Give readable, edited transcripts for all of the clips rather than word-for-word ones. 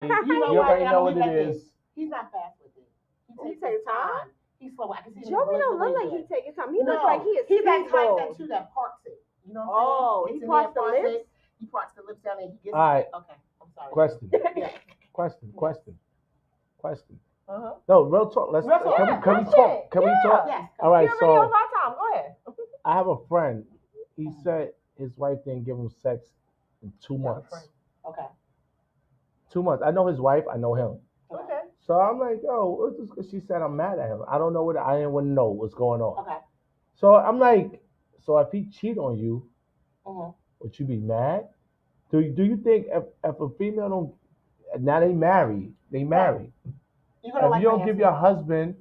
You already know what it is. He's not fast with it. He takes time. He's slow. I can see Joey don't look like he's taking time. He looks like he is. He's that type that parts it. You know what I'm saying? He parts the lips. He parts the lips down and he gets. All right. Okay. I'm sorry. Question. Yeah. Question. Uh-huh. No, real talk. Can we talk? Can we talk? Yes. All right. So our time. Go ahead. I have a friend. He said his wife didn't give him sex in 2 months. Okay. 2 months. I know his wife. I know him. Okay. So I'm like, yo, she said I'm mad at him. I don't know what. I didn't want to know what's going on. Okay. So I'm like, so if he cheat on you, uh-huh, would you be mad? Do you think if a female don't, now they married, Right. If you don't give your husband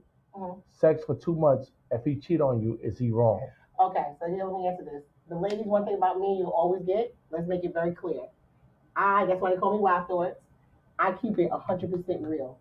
sex for 2 months, if he cheat on you, is he wrong? Okay, so here, let me answer this. The ladies, one thing about me, you always get, let's make it very clear. That's why they call me wild thoughts. I keep it 100% real.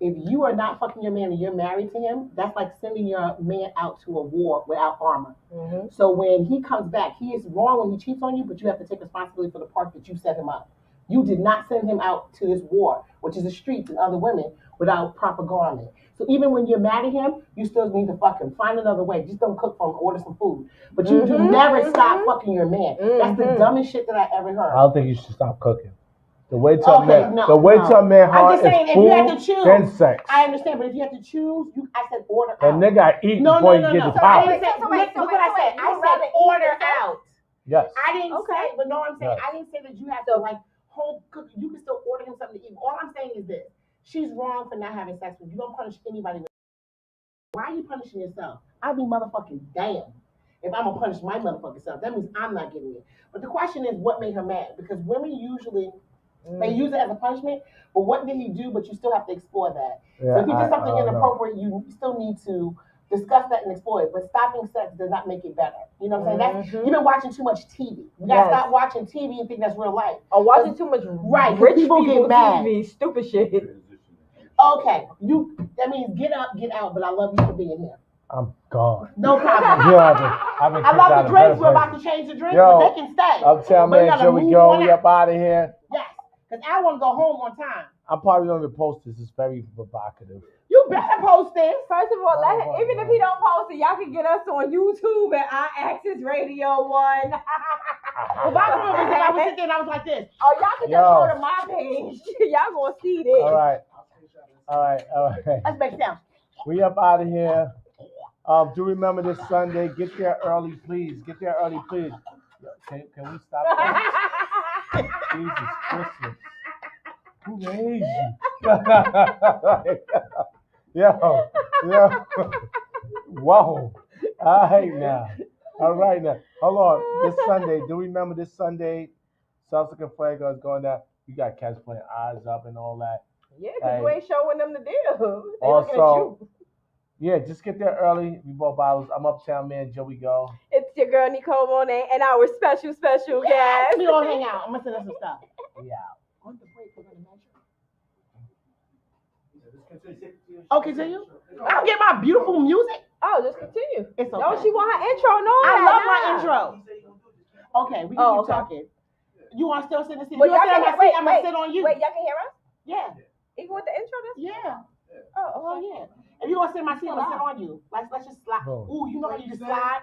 If you are not fucking your man and you're married to him, that's like sending your man out to a war without armor. Mm-hmm. So when he comes back, he is wrong when he cheats on you, but you have to take responsibility for the part that you set him up. You did not send him out to this war, which is the streets and other women, without proper garment. So even when you're mad at him, you still need to fuck him. Find another way. Just don't cook for him, order some food. But you do never stop fucking your man. That's the dumbest shit that I ever heard. I don't think you should stop cooking. The way to a man, heart is food, then sex. I understand, but if you have to choose, I said order out. A nigga I eat before you get the power. Look what I said. I said order out. Yes. I didn't say, but no, I'm saying I didn't say that you have to like home cook. You can still order him something to eat. All I'm saying is this: she's wrong for not having sex with you. You don't punish anybody with. Why are you punishing yourself? I'll be motherfucking damned if I'm gonna punish my motherfucking self. That means I'm not getting it. But the question is, what made her mad? Because women usually. They use it as a punishment, but what did he do? But you still have to explore that. Yeah, so if he did something inappropriate, you still need to discuss that and explore it. But stopping sex does not make it better. You know what I'm saying? You've been watching too much TV. You gotta stop watching TV and think that's real life. Or watching too much rich people get mad. TV, stupid shit. Okay, that means get up, get out. But I love you for being here. I'm gone. No problem. I love the drinks. We're about to change the drinks, but they can stay. I'm telling man, shall we go? We up out of here. Yes, because I want to go home on time. I'm probably going to post this. It's very provocative. You better post this. First of all, even if he don't post it, y'all can get us on YouTube at our Access Radio 1. If I was sitting there and I was like this. Oh, y'all can just go to my page. Y'all going to see this. All right. Let's make it down. We up out of here. Do remember this Sunday. Get there early, please. Get there early, please. Can we stop that? Jesus Christmas. Who raised you? Yo. Whoa. All right now. Hold on. This Sunday. Do remember this Sunday? Celtic and Fuego is going down. You got cats playing Eyes Up and all that. Yeah, because you ain't showing them the deal. They also, looking at you. Yeah, just get there early. We bought bottles. I'm Uptown Man, Joey Go. It's your girl, NECOLE MONAE, and our special guest. We all hang out. I'm going to send us some stuff. Yeah. On the break, we're going to measure. Oh, continue? I'll get my beautiful music. Oh, just continue. It's okay. No, she want her intro. No, I love my intro. Okay, we can keep talking. You want to still sit in the seat? I'm going to sit on you. Wait, y'all can hear us? Yeah. Even with the intro? Yeah. Oh, yeah. If you want to sit in my seat, I'm going to sit on you. Let's just slide. Ooh, you know how you just slide?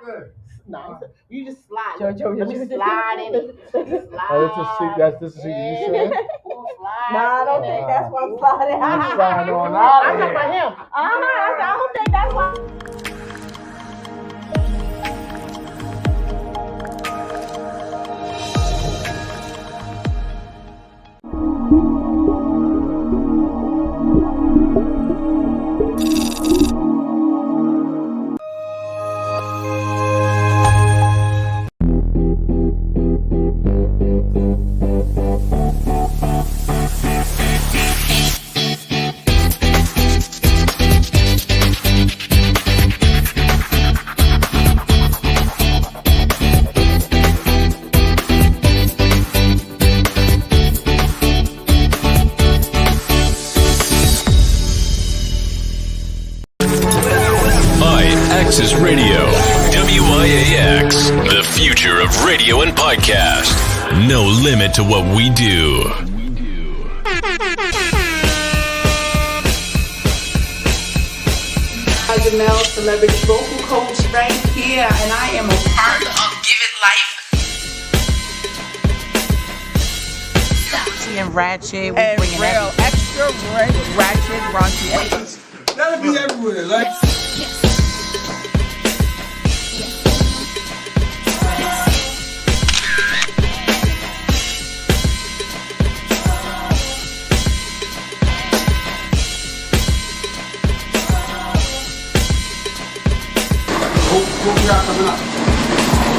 No, you just slide. Let me slide in it. That's the seat you said? No, I don't think that's what I'm sliding. I'm sliding on out of here. I'm talking about him. I don't think that's what. Radio, WIZZ, the future of radio and podcast. No limit to what we do. Jamel, celebrity vocal coach right here, and I am a part of Give It Life. And ratchet, we And bringing real, extra ratchet, raunchy. That'll be everywhere, like.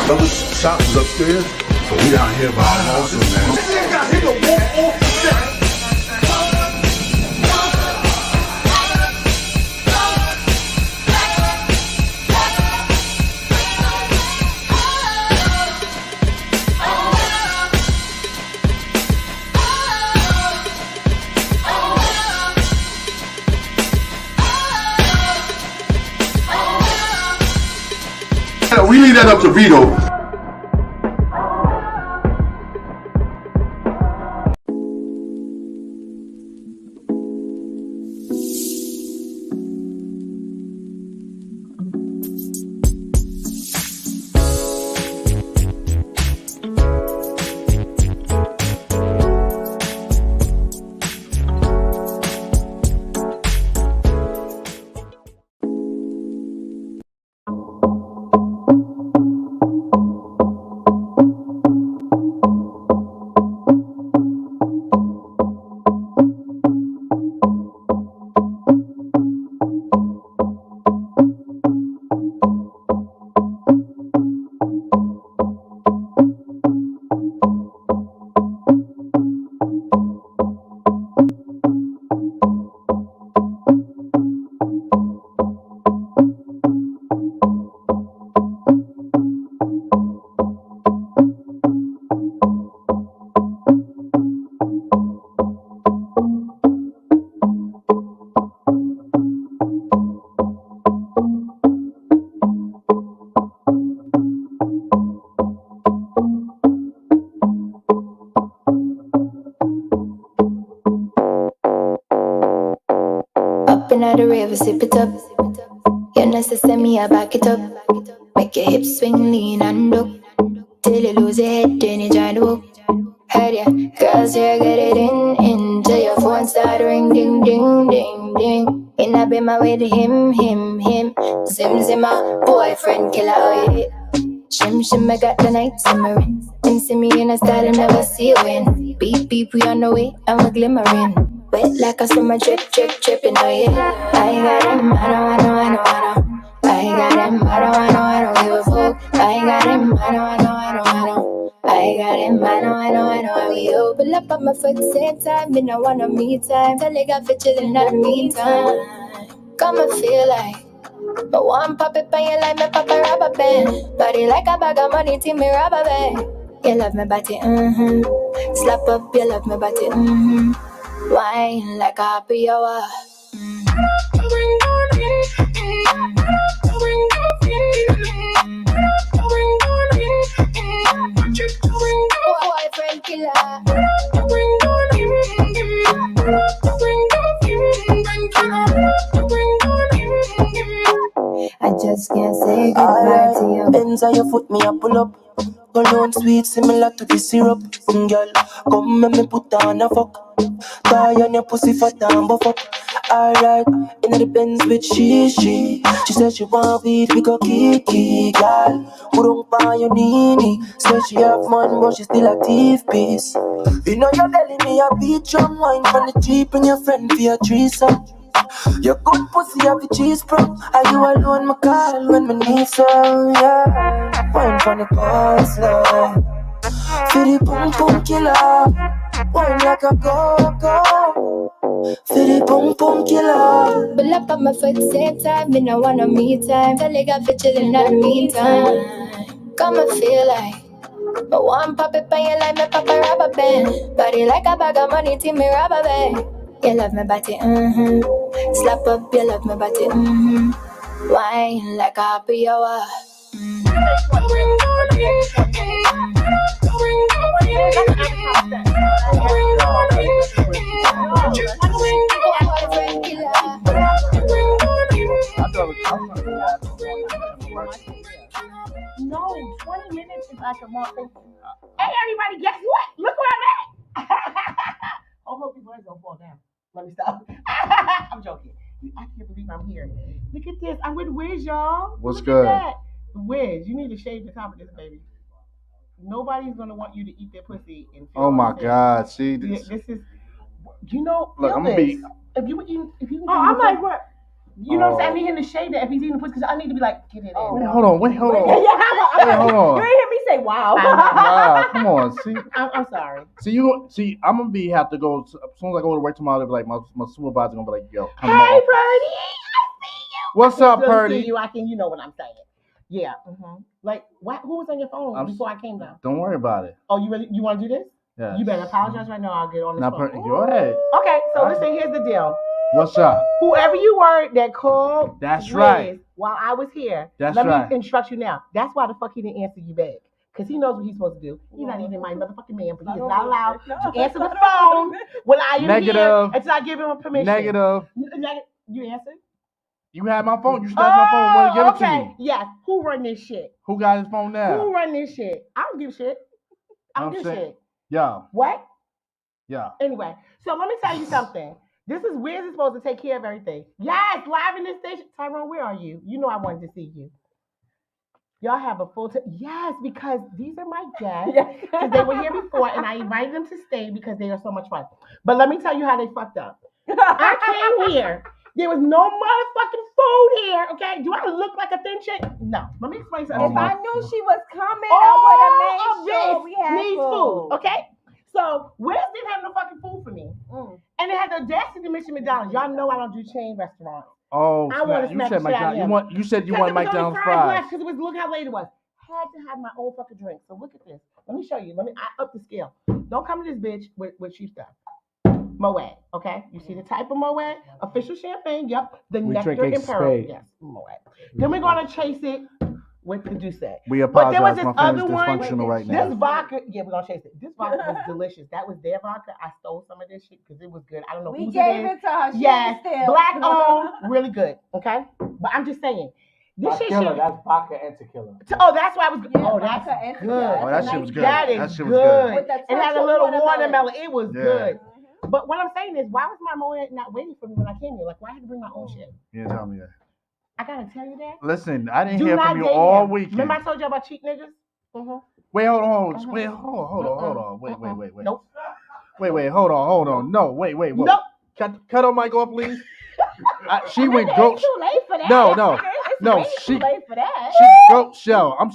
Those shops is upstairs, so we down here by the house, man. We leave that up to Vito. Up in the river, sip it up. You know, send me, I back it up. Make your hips swing, lean and look. Till you lose your head, then you join the walk. Heard ya, girls here, get it in. Till your phone start ring, ding, ding, ding, ding. And I be my way to him. Zim, zimmer, boyfriend, killer, oh yeah. Shim, I got the night simmering. Him see me in a style and never see you win. Beep, beep, we on the way, and we're glimmering. Wet like a summer drip, dripping, oh yeah. I got him, I know. I got him, I don't give a fuck. I got him, I know. I got him, I know. We open up on my foot, same time. Me no wanna me time. Tell you got for chillin' in the meantime. Come and feel like. But one pop it on you like me pop a rubber band. Body like a bag of money to me rubber band. You love me body, Slap up, you love me body, Wine like a happy hour, Boyfriend killer. I just can't say goodbye to you. Benz on your foot, me a pull up. Cologne sweet, similar to the syrup. Girl, come and me put on a fuck. Tie on your pussy for down, buff up. Alright, in the Benz with she. She said she want weed, we go kiki, girl. Put on by your nini. Said she have money, but she still a thief piece. You know you're telling me a beat drum wine from the Jeep and your friend for your threesome. Your good pussy have the cheese bro. Are you alone, my call when me need some, yeah. Wine from the coastline. For the boom killer. Wine like a go-go. For the boom killer. Pull up on my foot, same time. Me no wanna me time. Tell you got for chillin' in the meantime. Come and feel like. But one pop it on you like me pop a rubber band. Body like a bag of money to me rubber band. You love me body, Slap up, you love me body, Wine like a happy hour, I 20 minutes is like a month. Hey, everybody, guess what? Look where I'm at. I hope these legs don't fall down. Let me stop. I'm joking. I can't believe I'm here. Look at this. I'm with WIZZ, y'all. What's Look good? At that. WIZZ, you need to shave the top of this, baby. Nobody's gonna want you to eat their pussy and feel Oh my unsafe. God! See this? This is, you know. Look, I'm gonna be. If you I'm like, what? You know what I'm saying? I need him to shave that if he's eating the pussy, because I need to be like, get it in. Wait, hold on. Wait, hold on. You ain't hear me say wow. Wow, come on. See, I'm sorry. See, I'm gonna have to go as soon as I go to work tomorrow. Like my supervisor gonna be like, yo, come Hey, on. Purdy, I see you. What's up, Purdy? You know what I'm saying. Yeah. Mm-hmm. Like, who was on your phone before I came down? Don't worry about it. Oh, you want to do this? Yeah. You better apologize right now. I'll get on the Now, phone. go ahead. Okay, so listen, here's the deal. What's up? Whoever you were that called That's right. while I was here, That's let right. me instruct you now. That's why the fuck he didn't answer you back. Because he knows what he's supposed to do. He's not even my motherfucking man, but he is not allowed to answer the phone when I am here until I give him permission. Negative. You answered? You had my phone. You should have my phone and give it to me. Yes. Who run this shit? Who got his phone now? Who run this shit? I don't give a shit. I don't give a shit. Yeah. What? Yeah. Anyway, so let me tell you something. This is WIZZ is supposed to take care of everything. Yes, live in this station. Tyrone, where are you? You know I wanted to see you. Y'all have a full time. Yes, because these are my guests. Because they were here before, and I invited them to stay because they are so much fun. But let me tell you how they fucked up. I came here. There was no motherfucking food here, okay? Do I look like a thin chick? No. Let me explain something. If I knew she was coming, I would have made sure we had food, okay? So, WIZZ didn't have no fucking food for me. And they had the audacity to mention McDonald's. Y'all know I don't do chain restaurants. Oh, I want to smack said McDonald's. You said you want McDonald's fries. Because it was, look how late it was. Had to have my own fucking drink. So look at this. Let me show you. I up the scale. Don't come to this bitch with cheap stuff. MONAE, okay? You see the type of MONAE? Official champagne, yep. The Nectar Imperial. Yes, MONAE. Then we're going to chase it with the Douce. We apologize. My family's dysfunctional right now. This vodka, we're going to chase it. This vodka was delicious. That was their vodka. I stole some of this shit because it was good. I don't know who gave it to her. Yes, black owned, really good, okay? But I'm just saying. This shit, that's vodka and tequila. Oh, that's why I was good. Yeah, oh, that's good. Oh, that shit was good. That is that shit good. Was good. It had a little watermelon. It was good. But what I'm saying is, why was my mom not waiting for me when I came here? Like, why I had to bring my own shit? You didn't tell me that. I gotta tell you that. Listen, I didn't hear from you all weekend. Remember I told you about cheap niggas? Mm-hmm. Wait, hold on. Wait. Nope. Wait, hold on. No, wait. Nope. Cut her mic off, please. She went ghost. Too late for that. No. Too late for that. She ghost show. I'm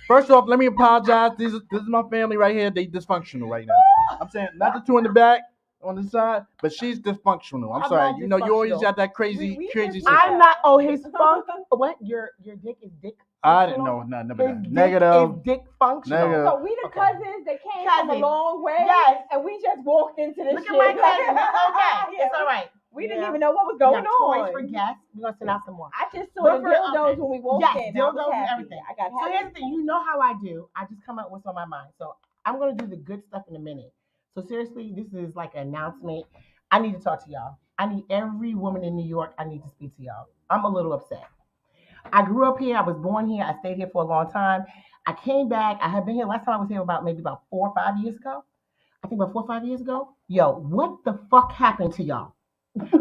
First off, let me apologize. This is my family right here. They dysfunctional right now. I'm saying not the two in the back on the side, but she's dysfunctional. I'm sorry. You know, you always got that crazy sister. I'm not. Oh, his funk. What? Your dick is dick. I didn't know nothing about that. Negative. Dick functional. Negative. So we the cousins that came from a long way. Yes. And we just walked into this Look shit. at my cousin. It's okay. It's all right. We didn't even know what was going on. Toys for guests. We're gonna send out some more. I just saw the dildos when we walked in. Dildos and everything. I got happy. So here's the thing. You know how I do. I just come up with what's on my mind. So I'm gonna do the good stuff in a minute. So seriously, this is like an announcement. I need to talk to y'all. I need every woman in New York. I need to speak to y'all. I'm a little upset. I grew up here. I was born here. I stayed here for a long time. I came back. I have been here. Last time I was here about 4 or 5 years ago. I think about 4 or 5 years ago. Yo, what the fuck happened to y'all?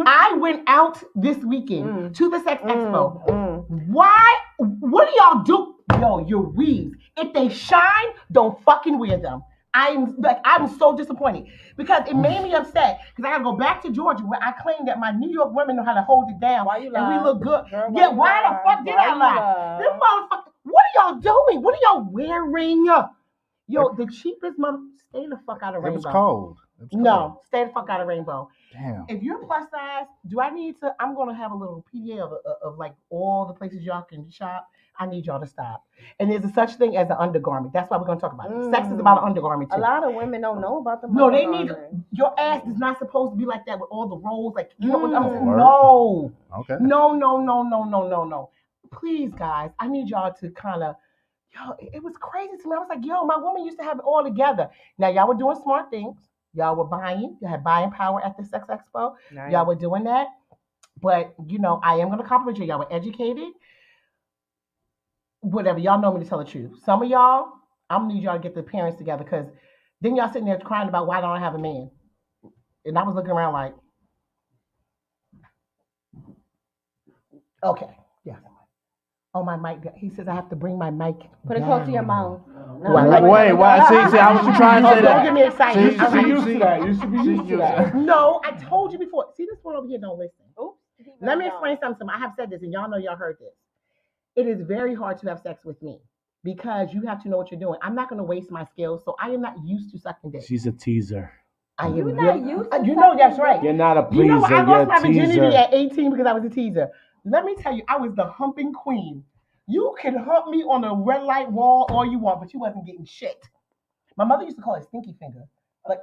I went out this weekend to the Sex Expo. Why? What do y'all do? Yo, you're weaves. If they shine, don't fucking wear them. I'm so disappointed because it made me upset because I gotta go back to Georgia where I claim that my New York women know how to hold it down and we look good. Why the fuck did I lie? Them motherfuckers, what are y'all doing? What are y'all wearing? Yo, the cheapest stay the fuck out of Rainbow. It was cold. No, stay the fuck out of Rainbow. Damn. If you're plus size, do I need to? I'm gonna have a little PDA of like all the places y'all can shop. I need y'all to stop. And there's a such thing as an undergarment. That's why we're gonna talk about it. Sex is about an undergarment too. A lot of women don't know about the No, they need your ass is not supposed to be like that with all the rolls. Like you know what I'm saying? No. Okay. No. Please, guys, I need y'all to kind of. Yo, it was crazy to me. I was like, yo, my woman used to have it all together. Now y'all were doing smart things. Y'all were buying. You had buying power at the Sex Expo. Nice. Y'all were doing that. But, you know, I am going to compliment you. Y'all were educated. whatever. Y'all know me to tell the truth. Some of y'all, I'm gonna need y'all to get the parents together because then y'all sitting there crying about why don't I have a man. And I was looking around like, okay, yeah. Oh, my mic. He says I have to bring my mic. Put it close to your mouth. No, wait, see, I was trying to say that. Don't get me excited. You should be used to that. You should be used to that. No, I told you before. See, this one over here don't listen. Oops. Let me explain something. I have said this, and y'all know y'all heard this. It is very hard to have sex with me because you have to know what you're doing. I'm not going to waste my skills, so I am not used to sucking dick. She's a teaser. I am You're really, not used to you know that's sucking right. dick. You're not a pleaser. You know, I lost my virginity teaser. at 18 because I was a teaser. Let me tell you, I was the humping queen. You can hump me on a red light wall all you want, but you wasn't getting shit. My mother used to call it stinky finger. Like,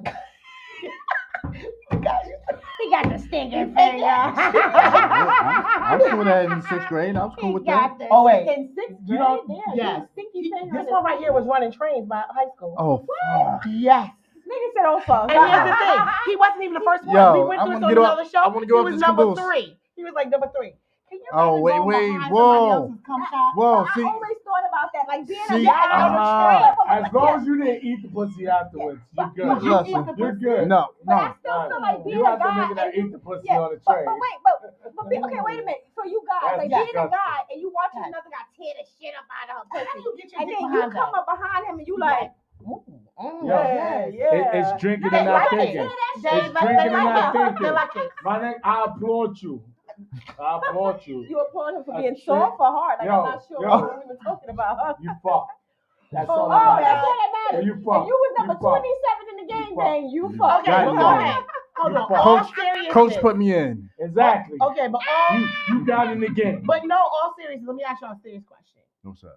he got the stinky finger. I was cool with that in 6th grade. I was cool with that. Oh, wait. In 6th grade? You know, Yeah, yes. Stinky finger. This one right here was running trains by high school. Oh, fuck. Yes. Nigga said, oh, fuck. And here's the thing. He wasn't even the first one. Yo, We went I through wanna it get on up- another show. I wanna go He up was this number caboose. 3. He was like number 3. Can you Oh, imagine wait, going wait, behind whoa. somebody else's cum shot? Whoa, I see, always thought about that. Like being See, a guy on the train. As long as you didn't eat the pussy afterwards, you're good. Listen. You're good. no. But I still feel like being You a have to guy. make it that and eat the pussy yeah, on the but train. okay, wait a minute. So you guys, That's like being a disgusting. guy and you watching another guy tear the shit up out of her How do pussy, you get your and dick then you behind come that? up behind him and you like, It's drinking and not thinking. It's drinking and not thinking. My nigga, I applaud you. I applaud you. You applaud him for being Shit. soft or hard. Like, Yo, I'm not sure yo. what we were talking about. You fuck. That's Oh, all that that's matters. all that matters. You If fuck. you was number You fuck. 27 in the game, fuck. bang, you fuck. Okay, Right, well, you go fuck. ahead. Hold You on. fuck. All seriousness. Coach put me in. Exactly. Okay, but all You got in the game. but no, all seriousness. Let me ask y'all a serious question. No, sir.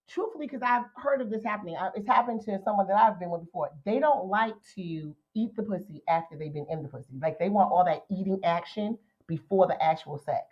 Truthfully, because I've heard of this happening. It's happened to someone that I've been with before. They don't like to eat the pussy after they've been in the pussy. Like they want all that eating action before the actual sex.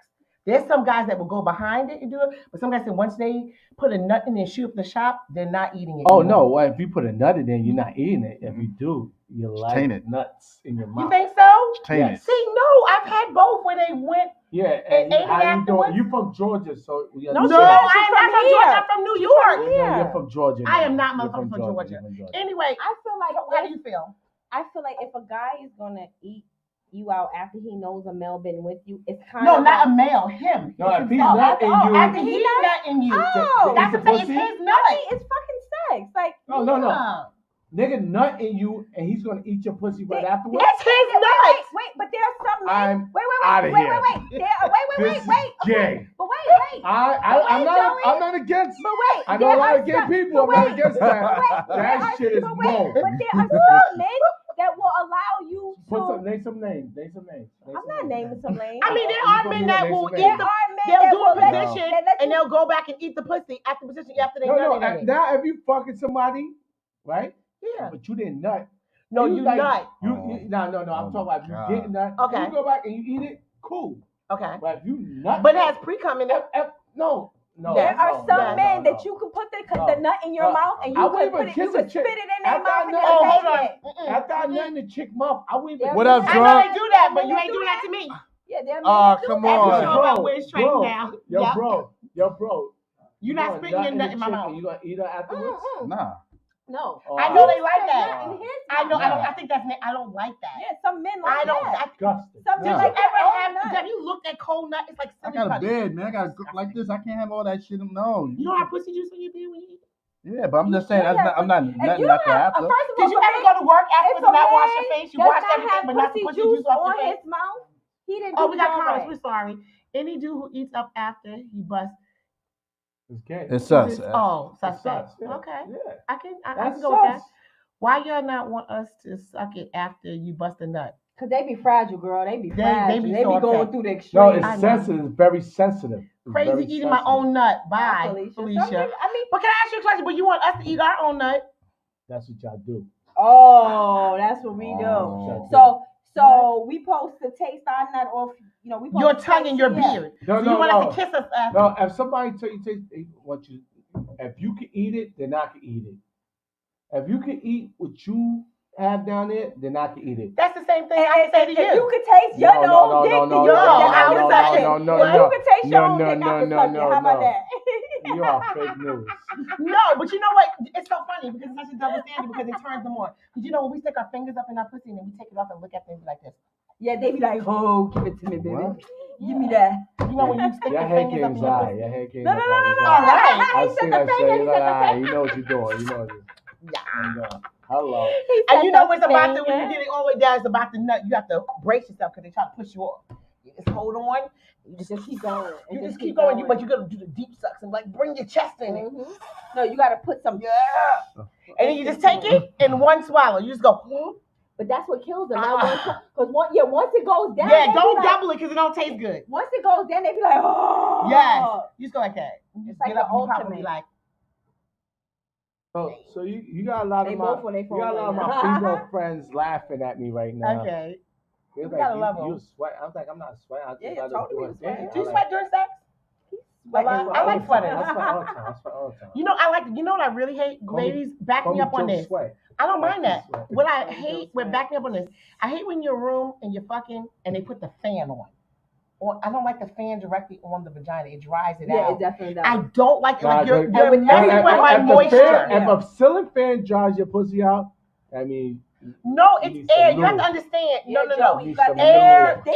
There's some guys that will go behind it and do it, but some guys say once they put a nut in and shoot up the shop, they're not eating it. Oh anymore. no! Well, if you put a nut in there, you're not eating it. If you do, you like tainted. nuts in your mouth. You think so? Tainted. See, no, I've had both where they went. Yeah, And and ate it how you doing? afterwards? You from Georgia, so No, No, she's I'm from not from here. Georgia. I'm from New York. No, you're from Georgia. I am man. not You're motherfucking from Georgia. You're from Georgia. Anyway, I feel like how do you feel? I feel like if a guy is gonna eat you out after he knows a male been with you, it's kind No, of not a male. Him. No, It's if he's himself. nutting you, After he's nutting you. Oh, That's the what I'm saying. It's pussy? his nut. it's fucking sex. Like no. Nigga nut in you, and he's gonna eat your pussy right afterwards. That's his nut. Wait, but there are some men. I'm wait. outta Wait. here. Wait. This is gay. But wait. I'm not against. But wait. I know there a lot are of gay some- people. I'm but not wait, against that. but That shit is but wrong. But there are some men that will allow you to. Name some names. I'm not naming some names. I mean, there are men that will eat There the. are men They'll that do will a let position let and you- they'll go back and eat the pussy after position after they No. nutted in it. Now, if you fucking somebody, right? Yeah. But you didn't nut. No, you like, nut. No. I'm Oh talking about if God. you didn't nut. Okay. You go back and you eat it. Cool. Okay. But if you nut. But it has pre-cum in it. No. There are some men no. that you can put the nut in your mouth and I you wouldn't can even put it, you kiss a can chick. spit it in their After I mouth and nut- they'll Oh, hold take on. it. After I nut in the chick mouth, I wouldn't even. What up, I know drunk? they do that, but you ain't doing that to me. Yeah, they're Come You on. know about where's trained now. Yo, Yep. bro. You're not spitting your nut in my mouth. You gonna eat her afterwards? Nah. No. Oh, I know they like that. Nut in his I know. mouth. I think that's. I don't like that. Yeah, some men like I don't. that. Disgusting. Some Did men you like their own ever nut. have you looked at cold nut? It's like I silly got a putty. bed, man. I got to go like this. I can't have all that shit. No. You don't have pussy juice on your bed when you eat? Yeah, but I'm just saying. That's not, I'm not If nothing you after don't have, after. first of all, Did you ever go to work afterwards if a and not wash man your face? You does washed not everything, have but not the pussy pussy juice juice off on your face? his mouth, he didn't Oh, do we got it comments. right. We're sorry. Any dude who eats up after he busts. It's gay. It's sus. Oh, It's suspect. sus, yeah. Okay. Yeah. I can That's go with that. sus. Why y'all not want us to suck it after you bust a nut? Cause they be fragile, girl. They be They fragile. be They be so going upset. through the No, extreme. it's I know. sensitive. It's very sensitive. It's Crazy very eating my sensitive. own nut. Bye, Felicia. Felicia. Some niggas- I mean, But can I ask you a question? But you want us to eat our own nut? That's what y'all do. oh, that's what we do. Oh. So we supposed to taste our nut off. You know, we supposed Your to tongue taste- and your yeah. beard. No, So you want us to kiss us after? No, if somebody tell you if you can eat it, then I can eat it. If you can eat what you have down there, then I can eat it. That's the same thing I can say to If you. you could taste your own dick, then you can suck it. If you could taste your own dick, I can suck it. How about that? You are fake news. No, but you know what? It's so funny because it's such a double standard because it turns them on. Because you know when we stick our fingers up in our pussy and then we take it off and look at them like this. Yeah, they be like, oh, give it to me, baby. What? Give me that. You know when you stick Your your head fingers up in game's your high. pussy. Your head game. No. All right. I see that shit. You're like, the you know what you're doing. You know what you're doing. Hello. And you know what's about to, when you get it all the way down, it's about to nut. You have to brace yourself because they try to push you off. You just hold on. You just keep going. You just keep going. But you got to do the deep sucks and like bring your chest in it. Mm-hmm. No, you got to put some. Yeah. And then you just take it in one swallow. You just go. But that's what kills them. Because once it goes down. Yeah, don't double it because it don't taste good. Once it goes down, they be like, oh. Yes. You just go like that. You just like get up the and you probably ultimate. like. So you got a lot of my female friends laughing at me right now. Okay. They're You gotta love you 'em. sweat. I'm like, I'm not sweating. I just Yeah, gotta totally do it. sweating. Do you sweat during sex? I like sweating. I sweat all the time. I sweat all the time. You know, you know what I really hate? Ladies, back me up on this. Sweat. I don't mind that. Sweat. What I hate, back me up on this. I hate when you're in your room and you're fucking and they put the fan on. Or I don't like the fan directly on the vagina. It dries it Yeah, out. it definitely does. I don't like it. Like you're with messing with my moisture. If a ceiling fan dries your pussy out, I mean. No, it's need air. some You have to lube. understand. Yeah, No. Joe, You got some Air, lube.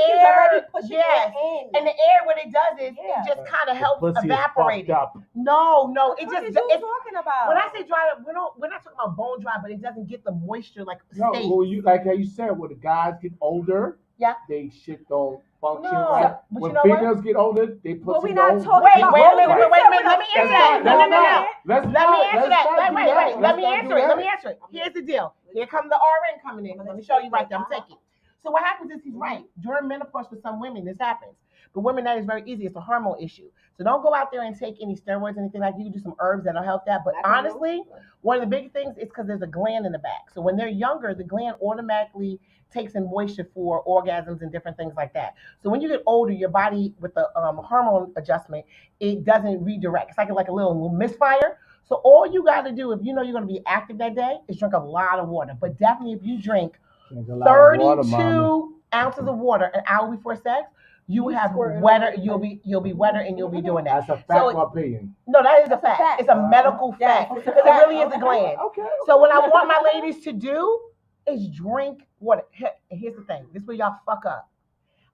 yes. in. And the air, what it does is Yeah. it just kind of helps Pussy is evaporate it. fucked up. No, it What just are you talking about? when I say dry up, we're not talking about bone dry, but it doesn't get the moisture like No, state. well, you like how you said, when the guys get older, Yeah. they shit don't function No, right. but When you know what? females get older, they pussy But we're not don't. talking Wait about a minute. older. Let me answer that. No. Let's Let me not answer do that. Wait. Let Let's me not answer do it. that. Let me answer it. Here's the deal. Here comes the RN coming in. Let me show you right there. I'm taking. So what happens is he's right. During menopause for some women, this happens. But women, that is very easy. It's a hormone issue. So don't go out there and take any steroids or anything like that. You can do some herbs that'll help that. But honestly, one of the big things is because there's a gland in the back. So when they're younger, the gland automatically takes in moisture for orgasms and different things like that. So when you get older, your body with the hormone adjustment, it doesn't redirect. It's like a little misfire. So all you got to do if you know you're going to be active that day is drink a lot of water. But definitely if you drink 32 ounces of water an hour before sex, you will have wetter. You'll be wetter, and you'll be doing that. That's a fact opinion. No, that is a fact. It's a medical fact because it really is a gland. Okay. So what I want my ladies to do is drink water. Here's the thing. This is where y'all fuck up.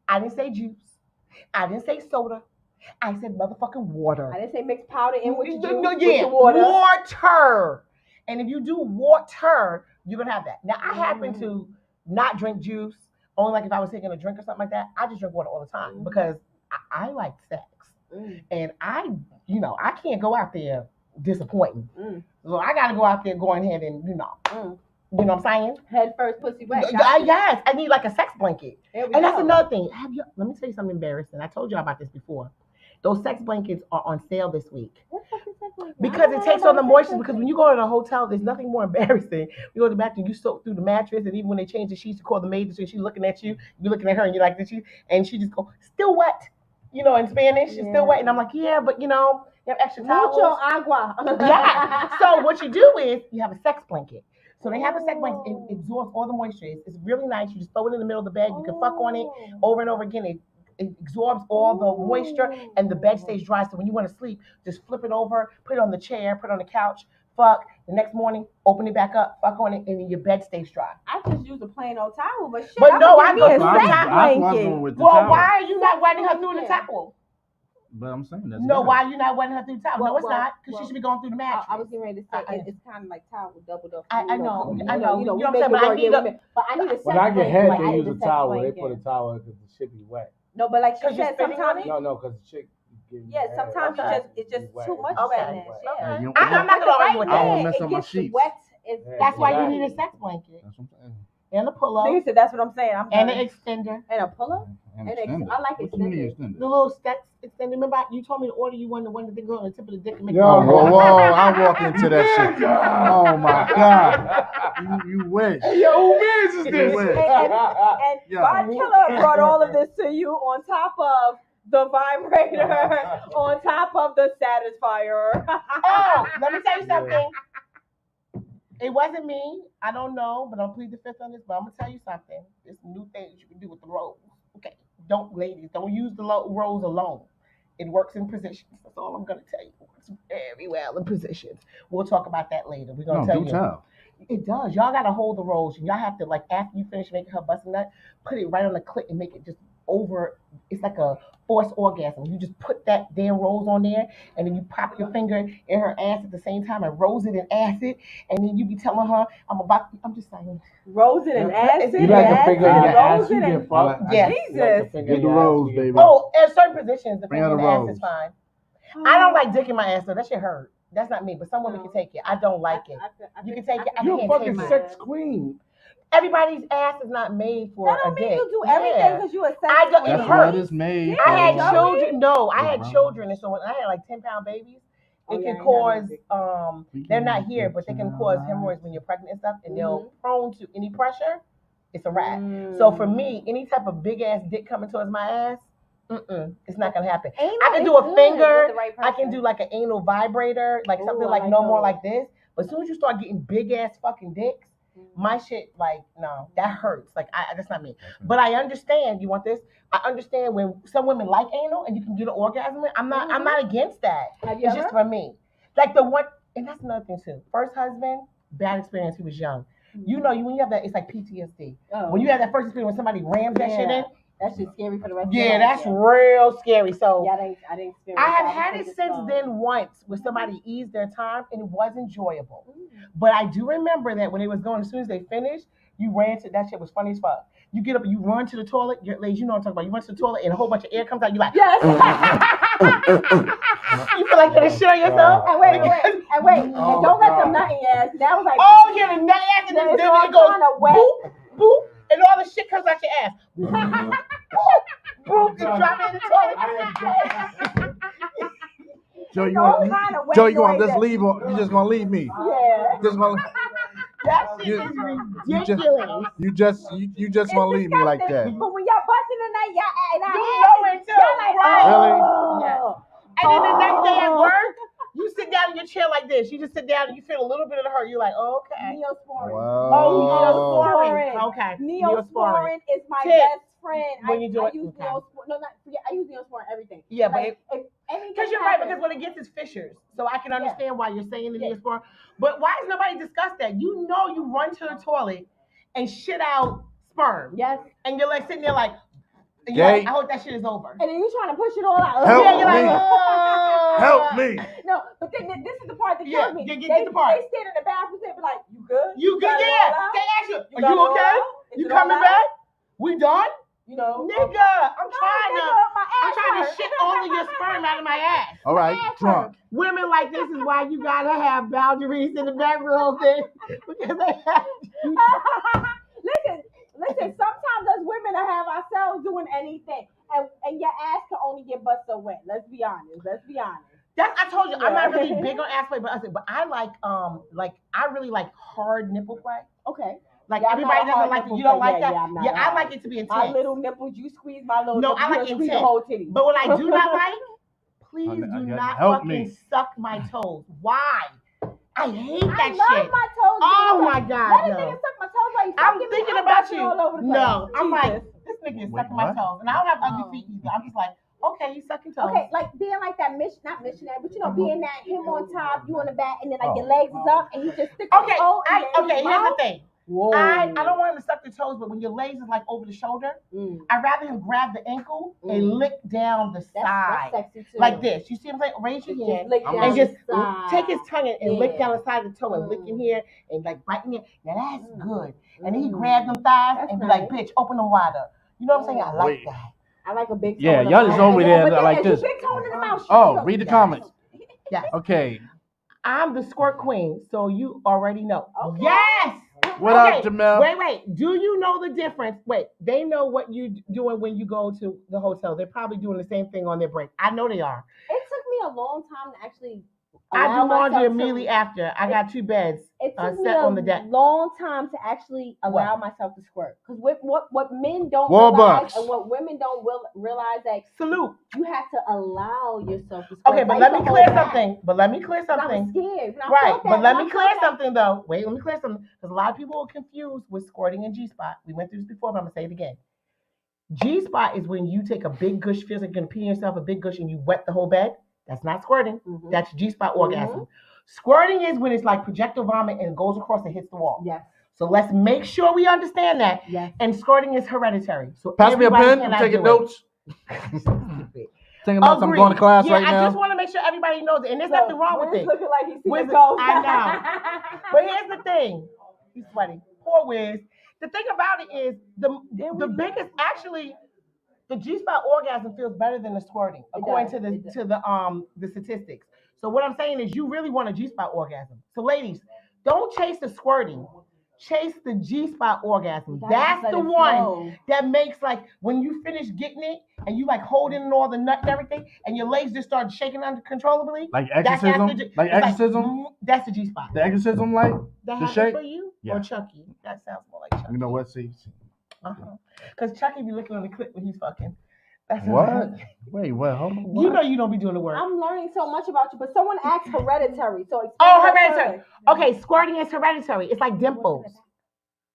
I didn't say juice. I didn't say soda. I said motherfucking water. I didn't say mix powder in with the juice, No, with the water. Water. And if you do water, you're gonna have that. Now I happen to not drink juice. Only like if I was taking a drink or something like that. I just drink water all the time because I like sex, and I can't go out there disappointing. So I got to go out there going ahead and you know what I'm saying? Head first, pussy wet. Yes, I need like a sex blanket. And that's go. another thing. Let me tell you something embarrassing. I told you about this before. Those sex blankets are on sale this week. Because it takes on the moisture. Because when you go to the hotel, there's nothing more embarrassing. You go to the bathroom, you soak through the mattress, and even when they change the sheets, you call the maid, so she's looking at you, you're looking at her, and you're like, and she just go, still wet, in Spanish, it's still wet, and I'm like, yeah, but you have extra towels. Mucho agua. Yeah. So what you do is you have a sex blanket. So they have a sex blanket, it absorbs all the moisture. It's really nice. You just throw it in the middle of the bed. You can fuck on it over and over again. It absorbs all the moisture and the bed stays dry. So when you want to sleep, just flip it over, put it on the chair, put it on the couch, fuck. The next morning, open it back up, fuck on it, and then your bed stays dry. I just use a plain old towel, but shit. But no, I go a through the sex blanket. Well, why are you not wetting her through the towel? But I'm saying that's No, better. why are you not wetting her through the towel? No, Well, it's not, because she should be going through the mattress. I was getting ready to say it's kind of like towel, doubled up. I know. You know what I'm saying, but I need but I need a sex When I get blanket, head, like, I they need use a sex towel. They blanket. put a towel because the shit be wet. No, but like she 'Cause you're said, spitting on sometimes. it? No, because the chick. Yeah, sometimes it's just too much wetness. Yeah. I'm not gonna argue with I don't that. wanna mess up my It gets sheets. wet. That's why you need a sex blanket That's what I'm saying. and a pillow Nigga said that's what I'm saying. and an extender. And a pillow. And And extended. I like What you mean extended. extended? The little sex extender. Remember, you told me to order you one, the one that they go on the tip of the dick and make Yo, it. Whoa, I walk into that shit. Oh my God. You wish. Yo, who man's is this? And Yeah. God Killer brought all of this to you on top of the vibrator, on top of the satisfier. Oh, let me tell you something. It wasn't me. I don't know, but I'll plead the fifth on this. But I'm gonna tell you something. There's new things you can do with the rose. Okay, ladies, don't use the rose alone. It works in positions. That's all I'm gonna tell you. It works very well in positions. We'll talk about that later. We're gonna tell you. Tell. It does. Y'all gotta hold the rolls. Y'all have to like after you finish making her bust a nut, put it right on the clit and make it just over. It's like a forced orgasm. You just put that damn rolls on there, and then you pop your finger in her ass at the same time and rose it and ass it, and then you be telling her, I'm just saying. Rose it and acid. You like a finger in your ass? You get fucked. Yeah. Jesus. Get the rolls, baby. Oh, in certain positions, the finger in the ass rolls. is fine. I don't like dick in my ass though. That shit hurt. That's not me, but some women can take it. I don't like it. You can take it. I You're a can't fucking take it. sex queen. Everybody's ass is not made for That a don't mean dick. you do everything because you a sex I don't. It That's hurts. what it's made. I had Yeah. children. No, I had Yeah. children, and so when I had like 10-pound babies, it can yeah, cause. yeah. They're not here, but they can cause hemorrhoids when you're pregnant and stuff, and they're prone to any pressure. It's a wrap. So for me, any type of big ass dick coming towards my ass, it's not gonna happen. I can do a finger. I can do like an anal vibrator, like something like no more like this. But as soon as you start getting big ass fucking dicks, my shit, like, no, that hurts. Like, that's not me. But I understand. You want this? I understand when some women like anal and you can get an orgasm. I'm not against that. It's just for me. Like the one, and that's another thing too. First husband, bad experience. He was young. You know, when you have that, it's like PTSD. When you have that first experience when somebody rams that shit in. That's just scary for the rest of your life. Yeah, that's real scary. So I didn't experience I have that. had it since then once where somebody eased their time and it was enjoyable. But I do remember that when it was going, as soon as they finished, you ran to that shit was funny as fuck. You get up and you run to the toilet, ladies, you know what I'm talking about. You run to the toilet and a whole bunch of air comes out, you like, yes. You feel like you're gonna shit on yourself? And wait. And don't let them nut in your ass. That was like, oh yeah, the nut ass and then it goes boop, boop, and all the shit comes out your ass. Boop, boop, and drop it in the toilet. Joe, you want just leave? You just gonna leave me? Yeah. Just gonna. That shit is ridiculous. You just want to leave me like that. But when y'all busting the night, y'all know it too, like, right? oh. Yes. And then the next day at work, you sit down in your chair like this. You just sit down and you feel a little bit of the hurt. You're like, oh, okay. Neosporin. Wow. Oh, neosporin. Okay. Neosporin is my best friend. When you do it, use Neosporin. No, I use Neosporin everything. Yeah, like, but because you're right, because when it gets its fissures, so I can understand why you're saying the Neosporin. But why has nobody discussed that? You know, you run to the toilet and shit out sperm. Yes. And you're like sitting there like, I hope that shit is over. And then you trying to push it all out. Help you're me. like, Help me. No, but then this is the part that kills me. Get they the part. They stand in the bathroom and be like, you good? You good? Yeah. They ask you, are you okay? You it coming back? We done? You know, nigga, I'm trying to shit all of your sperm out of my ass. All right, drunk. Women like this is why you gotta have boundaries in the bedroom thing because they have. Listen. Sometimes as women, I have ourselves doing anything, and your ass can only get bust so wet. Let's be honest. I told you, I'm not really big on ass play, but I like I really like hard nipple play. Okay. Like everybody doesn't like it. You don't like that? Yeah, I like it to be intense. My little nipples, you squeeze my little nipples. No, I like squeeze the whole titty. But what I do not like, please do not fucking suck my toes. Why? I hate that shit. I love my toes. Oh my God, no. Suck my toes like I'm thinking about you. All over the place. No, I'm like, this nigga is sucking my toes. And I don't have ugly feet either. I'm just like, okay, he's sucking toes. Okay, like being like that not missionary, but you know, being that him on top, you on the back, and then like your legs is up, and he just sticks his toe in here's the thing. Whoa. I don't want him to suck the toes, but when your legs is like over the shoulder, I'd rather him grab the ankle and lick down the side. That's sexy too. Like this. You see what I'm saying? Raise your hand and just take his tongue and lick down the side of the toe and lick in here and like biting it. Now that's good. And then he grab them thighs and be like, bitch, open them wider. You know what I'm saying? I like that. I like a big toe. Yeah, y'all just over there like this. Big toe in the mouth. Oh, read the comments. Yes. Okay. I'm the squirt queen, so you already know. Okay. Yes. What up, Jamel? Wait. Do you know the difference? Wait, they know what you're doing when you go to the hotel. They're probably doing the same thing on their break. I know they are. It took me a long time to actually. I do laundry immediately after. I got 2 beds set on the deck. It took me a long time to actually allow myself to squirt. Because what men don't realize and what women don't realize that salute. You have to allow yourself to squirt. Okay, but let me clear something. I'm scared. Right, but let me clear something though. Wait, let me clear something. Because a lot of people are confused with squirting and G-spot. We went through this before, but I'm going to say it again. G-spot is when you take a big gush, feels like you're gonna pee yourself, a big gush, and you wet the whole bed. That's not squirting. Mhm. That's G-spot orgasm. Squirting is when it's like projectile vomit and goes across and hits the wall. Yes. So let's make sure we understand that. Yes. And squirting is hereditary. So Pass me a everybody pen. I'm cannot taking do it. notes. Taking notes. I'm going to class right I now. just want to make sure everybody knows it. And there's nothing wrong with it. Looking like he's seen Wiz, it go. I know. But here's the thing. He's sweaty. Poor Wiz. The thing about it is the biggest actually the G-spot orgasm feels better than the squirting, according to the statistics. So what I'm saying is you really want a G-spot orgasm. So ladies, don't chase the squirting. Chase the G-spot orgasm. That's the one that makes like when you finish getting it and you like holding in all the nut and everything and your legs just start shaking uncontrollably. Like exorcism? Like exorcism? That's the G-spot. The exorcism like? That the happens shake? for you? Yeah. Or Chucky? That sounds more like Chucky. You know what? See? Because Chucky be looking on the clip when he's fucking. That's what? Wait, what? Hold on. What? You know you don't be doing the work. I'm learning so much about you, but someone asked hereditary. So hereditary. Okay, squirting is hereditary. It's like dimples.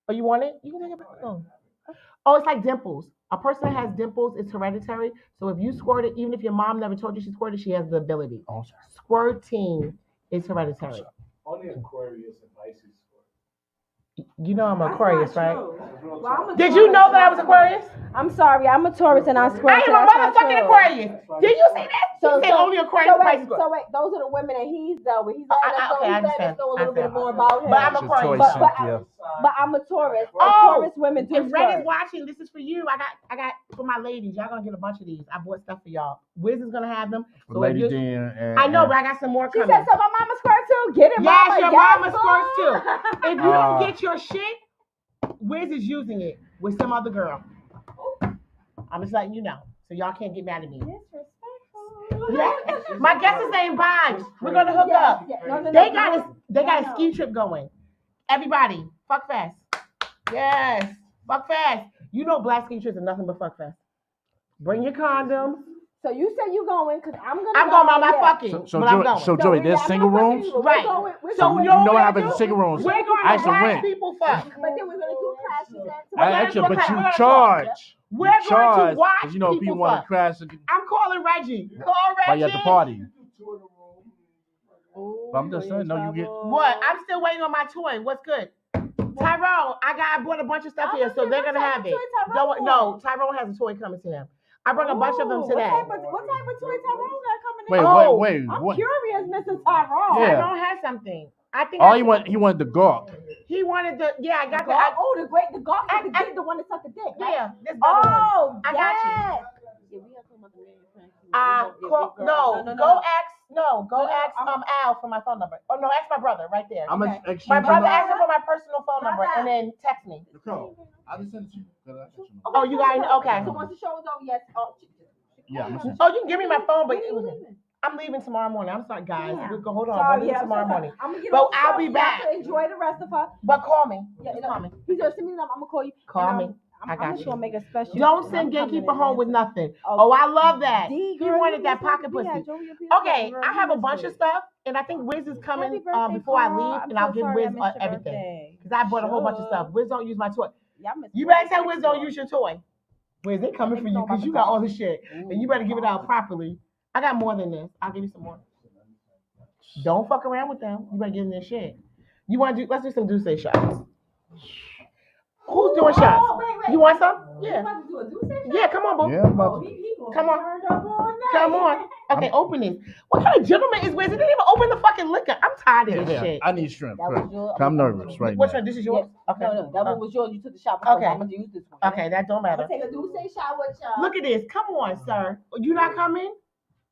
Oh, you want it? You can take it back. Oh, it's like dimples. A person that has dimples is hereditary. So if you squirt it, even if your mom never told you she squirted, she has the ability. Oh, Squirting is hereditary. Only Aquarius and Pisces squirt. You know I'm Aquarius, right? Well, Did you know that I was Aquarius? I'm sorry, I'm a Taurus and I squirt. I am a motherfucking Aquarius. Did you see that? So, said only Aquarius and Pisces squirt. So wait, those are the women and he's though. He's letting us know a little bit more about him. But I'm Aquarius. But I'm a Taurus. Taurus women do if Red is watching, this is for you. I got for my ladies. Y'all gonna get a bunch of these. I bought stuff for y'all. Wiz is gonna have them. So Lady Dean I know, but I got some more She coming. said, so my mama squirt too? Get it, yes, mama. Your mama squirts too. If you don't get your shit, Wiz is using it with some other girl. I'm just letting you know. So y'all can't get mad at me. Yeah. My guest is saying bye. We're gonna hook up. They got a ski trip going. Everybody, fuck fast. Yes, fuck fast. You know black ski trips are nothing but fuck fast. Bring your condoms. So you said you going because I'm going by my fucking. So Joey, there's single rooms? Right. So you know what happens in single rooms? We're going I to rent. watch people fuck. But then we're going to do classes. Actually, but you charge. We're going to watch because you know people want to crash. I'm calling Reggie. Call While Reggie. you're at the party. But I'm just saying, no, you get. What? I'm still waiting on my toy. What's good? Tyrone, I bought a bunch of stuff here, so they're gonna have it. No, Tyrone has a toy coming to him. I brought a bunch of them today. What type of toy Tyrone got coming in? Wait. I'm curious, Mr. Tyrone. Yeah. Tyrone has something. I think. He wanted the gawk. He wanted the. Yeah, I got the. The gawk is the dick, the one that sucked the dick. Right? Yeah, this other one. I got you. Go ask Al for my phone number. Oh no, ask my brother right there. My brother asked him for my personal phone number and then text me. Nicole, I just sent it to you. Oh, you got it? Okay. So once the show is over, yes. Yeah. You can give me my phone, but I'm leaving tomorrow morning. I'm sorry, guys. Hold on. I'm leaving tomorrow morning. But I'll be back. Enjoy the rest of her. But call me. Call me. He's gonna send me the number. I'm gonna call you. Call me. I got you. Gonna make a special. Don't send gatekeeper home with nothing. Oh, I love that. He wanted that pocket pussy. Okay, I have a bunch of stuff, and I think Wiz is coming before I leave, and I'll give Wiz everything because I bought a whole bunch of stuff. Wiz don't use my toy. You better tell Wiz don't use your toy. Wiz, they coming for you because you got all this shit, and you better give it out properly. I got more than this. I'll give you some more. Don't fuck around with them. You better get in their shit. You want to do? Let's do some Douce shots. Who's doing shots? Wait. You want some? Yeah. Yeah, come on, boo. Yeah, come on. Come on. Okay, open it. What kind of gentleman is Wiz? He didn't even open the fucking liquor. I'm tired of this shit. I need shrimp. I'm nervous right now. Which one? This is yours? Okay. No, that one was yours. You took the shot before. Okay. I'm going to use this one. Okay, that don't matter. I'm going to take a Douce shot with y'all. Look at this. Come on, sir. You not coming?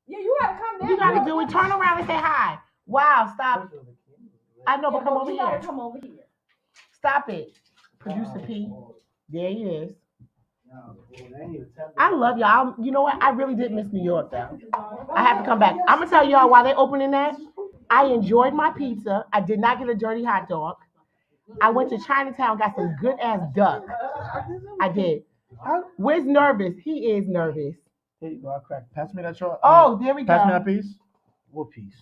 Yeah, you got to come down. You got to do it. Turn around and say hi. Wow, stop. I know, but come over here. You got to come over here. Stop it. Producer P. There he is. I love y'all. You know what? I really did miss New York, though. I have to come back. I'm going to tell y'all why they opening that. I enjoyed my pizza. I did not get a dirty hot dog. I went to Chinatown, got some good-ass duck. I did. Wiz nervous. He is nervous. Here you go. I cracked. Pass me that short. Oh, there we go. Pass me that piece. What piece?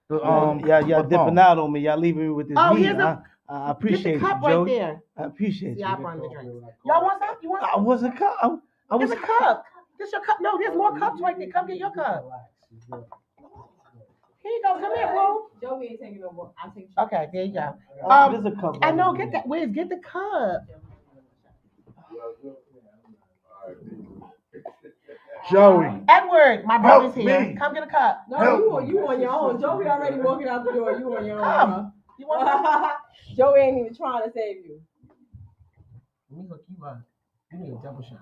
Y'all dipping out on me. Y'all leaving me with this heat. I appreciate Get the cup you, Joey. right there. I appreciate See, you. I brought the drinks. Y'all want some? You want I some? was a cup. I was There's a cup. There's your cup. No, there's more cups right there. Come get your cup. Here you go. Come here, boo. Joey ain't taking no more. I'll take Okay, there you go. There's a cup. I know. Get that. Where's get the cup? Joey. Edward, my brother's Help here. me. Come get a cup. No, Help you on your own. Joey already walking out the door. You on your own. Come. You want some? Joey ain't even trying to save you. Let me hook you up. You need a double shot.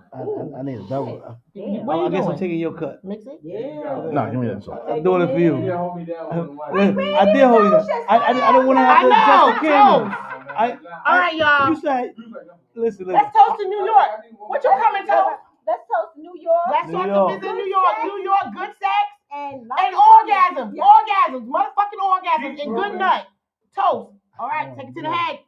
I need a double. What are you I guess doing? I'm taking your cut. Mix it? Yeah. No, give me that. I'm doing it for you. hold me down. I did hold you down. I didn't want to have to adjust the camera. All right, y'all. You said, listen. Let's toast to New York. What you coming to? Let's toast New York. Let's New toast to York. visit New York. New York, good sex And and orgasms. Orgasms. Motherfucking orgasms and good nut. Toast. All right, take it to the head.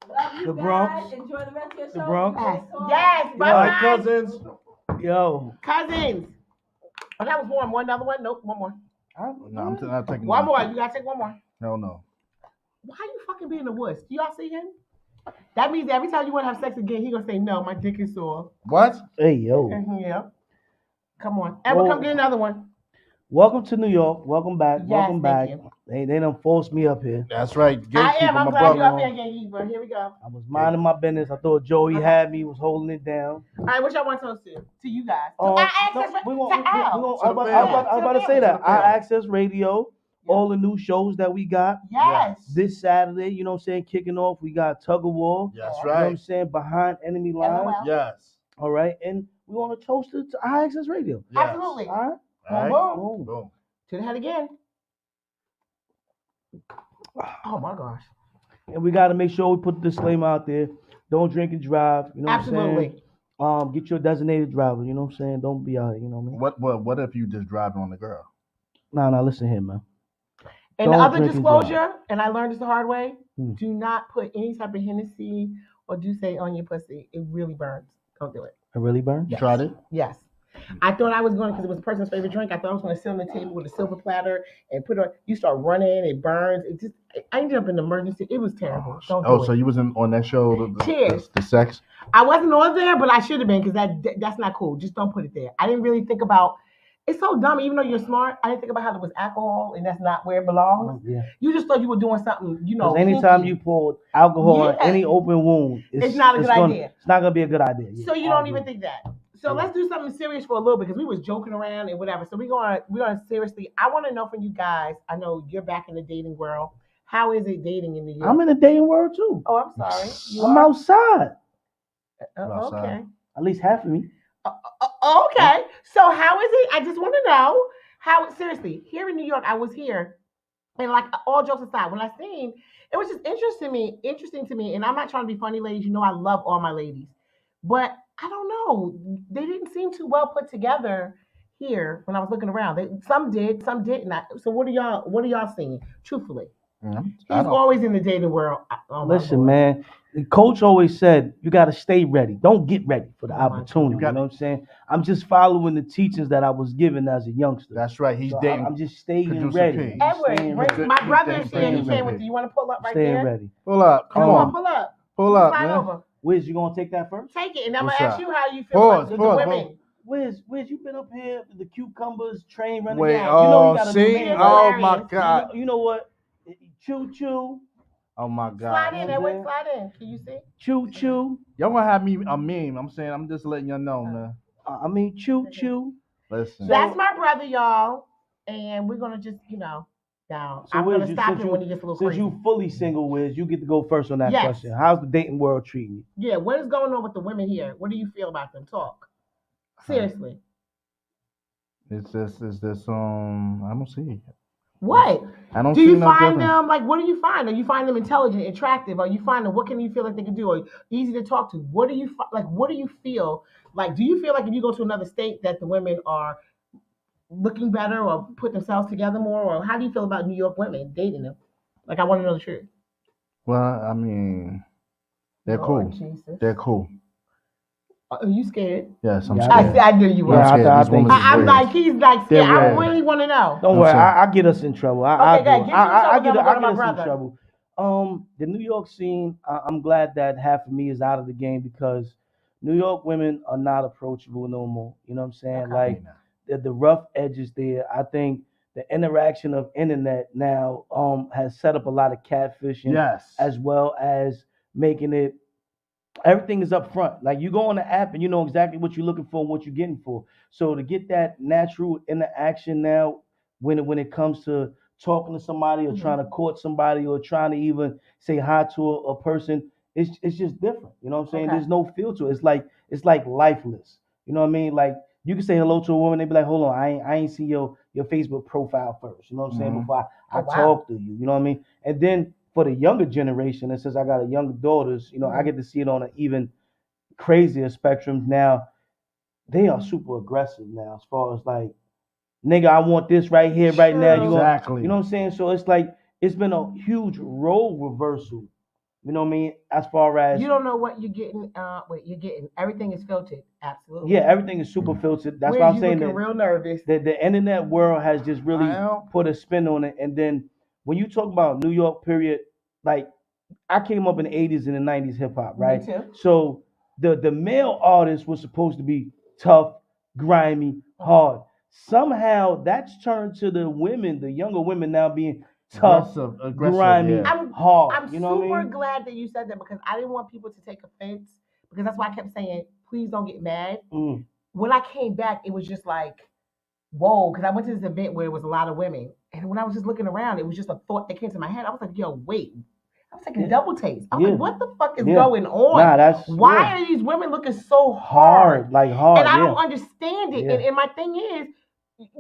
Love you The guys. Bronx. Enjoy the rest of your show. The Bronx. Yes, All bye right, bye. cousins. Yo. Cousins. Oh, that was one. One another one? Nope, one more. No, I'm not taking One more. You gotta take one more. Hell no. Why you fucking being a wuss? Do y'all see him? That means every time you want to have sex again, he gonna say no. My dick is sore. What? Hey, yo. Yeah. Come on, Edward, come get another one. Welcome to New York. Welcome back. Yes, Welcome back. thank you. They done forced me up here. That's right. I am. I'm glad you're up brother. here, gatekeeper. Here we go. I was minding my business. I thought Joey had me, was holding it down. All right, what y'all want to toast to? To you guys. To No, our access we to want, Al. I was about to say that. Our Access Radio, all the new shows that we got. Yes. This Saturday, you know what I'm saying, kicking off, we got Tug of War. That's You know what I'm right. saying, Behind Enemy Lines. LOL. Yes. All right, and we want to toast it to our Access Radio. Yes. Absolutely. All right? All right. Boom, Boom. Boom. To the head again. Oh my gosh. And we got to make sure we put the disclaimer out there. Don't drink and drive. You know Absolutely. what I'm saying? Get your designated driver. You know what I'm saying? Don't be out here. You know what I mean? What if you just driving on the girl? Nah, listen here, man. And Don't the other drink and disclosure, and I learned this the hard way, Hmm. do not put any type of Hennessy or Douce on your pussy. It really burns. Don't do it. It really burns? You tried it? Yes. I thought I was going because it was a person's favorite drink. I thought I was going to sit on the table with a silver platter and put it on. You start running, it burns. It just, I ended up in the emergency. It was terrible. Don't do So it. you was on that show, Cheers. the sex? I wasn't on there, but I should have been because that's not cool. Just don't put it there. I didn't really think about. It's so dumb. Even though you're smart, I didn't think about how there was alcohol and that's not where it belongs. Yeah. You just thought you were doing something, you know. 'Cause anytime kinky. you pour alcohol on Yeah. any open wound, It's not a good idea. It's not gonna be a good idea. So you don't even think that. So let's do something serious for a little bit because we was joking around and whatever. So we're going seriously. I want to know from you guys. I know you're back in the dating world. How is it dating in New York? I'm in the dating world too. Oh, I'm sorry. You I'm are? outside. outside. Okay. At least half of me. Okay. So how is it? I just want to know how. Seriously, here in New York, I was here, and like all jokes aside, when I seen, it was just interesting to me. And I'm not trying to be funny, ladies. You know, I love all my ladies, but I don't know. They didn't seem too well put together here when I was looking around. Some did, some didn't. So what are y'all seeing? Truthfully, he's always in the dating world. Oh, my Listen, Lord. man. The coach always said you got to stay ready. Don't get ready for the opportunity. You know what I'm saying? I'm just following the teachings that I was given as a youngster. That's right. He's So dating. I'm just staying Producer ready. P. Edward, my brother is here. He came with you. You want to pull up right Staying there? ready. Pull up. Come on. Pull up. Pull up, Slide man. over. Wiz, you gonna take that first? Take it, and I'm What's gonna ask up? you how you feel Pause, about pause, the women. Wiz, you been up here with the cucumbers train running Wait, down. You know you gotta do see? this. Oh, my God. You know what? Choo choo. Oh, my Slide God. in, Edward. Slide in. Can you see? Choo choo. Y'all gonna have me a meme. I'm saying, I'm just letting y'all know, man. I mean, choo choo. Listen. That's my brother, y'all, and we're gonna just, down. I'm Wiz, gonna stop him when he gets a little since crazy. you fully single, Wiz, you get to go first on that Yes. question. How's the dating world treating you? Yeah, what is going on with the women here? What do you feel about them? Talk. Seriously. It's this, I don't see. What? I don't Do see you no find difference. them, like, what do you find? Are you find them intelligent, attractive? Are you find them, what can you feel like they can do? Are easy to talk to? What do you, what do you feel? Like, do you feel like if you go to another state that the women are looking better or put themselves together more? Or how do you feel about New York women dating them? Like, I want to know the truth. Well, I mean, they're Lord cool. Jesus. They're cool. Are you scared? Yes, I'm Yeah, scared. I knew you were. Yeah, I'm scared. I These think women is I'm weird. like, he's like scared. They're I weird. really want to know. Don't No, worry, sir. I get us in trouble. Okay, I good. Get you in trouble, I then get I'm gonna us go to in my trouble. The New York scene, I'm glad that half of me is out of the game because New York women are not approachable no more. You know what I'm saying? Okay. Like the rough edges there. I think the interaction of internet now has set up a lot of catfishing Yes. as well as making it everything is up front. Like you go on the app and you know exactly what you're looking for and what you're getting for. So to get that natural interaction now, when it comes to talking to somebody or trying to court somebody or trying to even say hi to a person, it's just different. You know what I'm saying? Okay. There's no feel to it. It's like lifeless. You know what I mean? Like you can say hello to a woman, they be like, hold on, I ain't see your Facebook profile first. You know what I'm saying? Before I Oh, wow. talk to you. You know what I mean? And then for the younger generation, and since I got a younger daughters, you know, I get to see it on an even crazier spectrum. Now, they are super aggressive now, as far as like, nigga, I want this right here, right now. True. Exactly. You know what I'm saying? So it's like it's been a huge role reversal. You know what I mean? As far as You don't know what you're getting. You're getting everything is filtered. Absolutely. yeah, everything is super filtered. That's Where's why I'm you saying looking that real nervous. the internet world has just really I am. put a spin on it. And then when you talk about New York period, like I came up in the 80s and the 90s hip hop, right? Me too. So the male artist was supposed to be tough, grimy, hard. Somehow that's turned to the women, the younger women now being tough, Aggressive, grimy, yeah. hard. I'm you know what I super mean? glad that you said that because I didn't want people to take offense because that's why I kept saying, please don't get mad. Mm. When I came back, it was just like, whoa, because I went to this event where it was a lot of women. And when I was just looking around, it was just a thought that came to my head. I was like, yo, wait. I was taking double takes. I was like, what the fuck is going on? Nah, that's why are these women looking so hard, like hard. And I don't understand it. Yeah. And my thing is,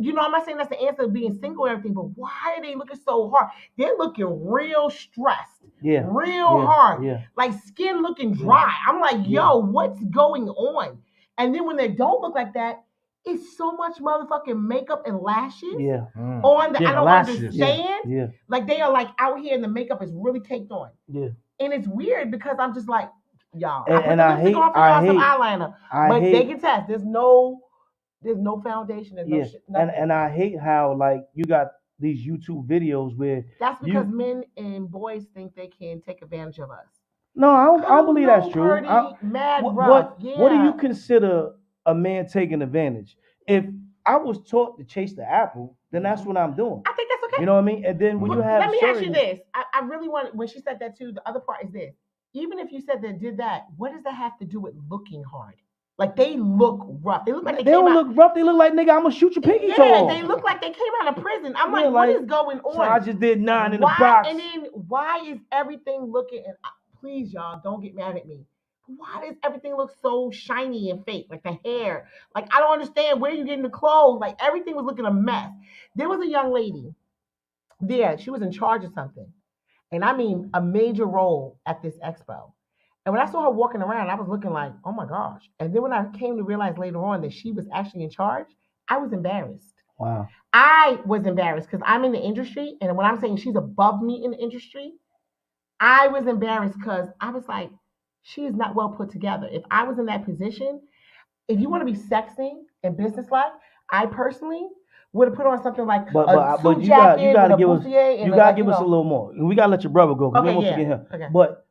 you know, I'm not saying that's the answer of being single and everything, but why are they looking so hard? They're looking real stressed. Yeah. Real hard. Yeah. Like skin looking dry. I'm like, yo, what's going on? And then when they don't look like that, it's so much motherfucking makeup and lashes on the I don't understand. Yeah. Like they are like out here and the makeup is really caked on. Yeah. And it's weird because I'm just like, y'all. I hate some eyeliner. But they can test. There's no foundation. There's no shit. And I hate how like you got these YouTube videos where that's because men and boys think they can take advantage of us. No, I don't believe that's true. What do you consider a man taking advantage? If I was taught to chase the apple, then that's what I'm doing. I think that's okay. You know what I mean? And then when you have let me ask you this. I really want when she said that too, the other part is this. Even if you said they did that, what does that have to do with looking hard? Like they look rough. They look like they don't look rough. They look like nigga, I'm gonna shoot your pinky toe. Yeah, they look like they came out of prison. I'm like, what is going on? So I just did 9 in the box. And then why is everything looking? And please, y'all, don't get mad at me. Why does everything look so shiny and fake? Like the hair. Like I don't understand where you getting the clothes. Like everything was looking a mess. There was a young lady there. She was in charge of something, and I mean a major role at this expo. And when I saw her walking around, I was looking like, oh my gosh. And then when I came to realize later on that she was actually in charge, I was embarrassed. Wow. I was embarrassed because I'm in the industry. And when I'm saying she's above me in the industry, I was embarrassed because I was like, she is not well put together. If I was in that position, if you want to be sexy and businesslike, I personally would have put on something like a suit jacket you gotta with give a us bustier you gotta give us a little more. We gotta let your brother go because we won't forget him. Okay. But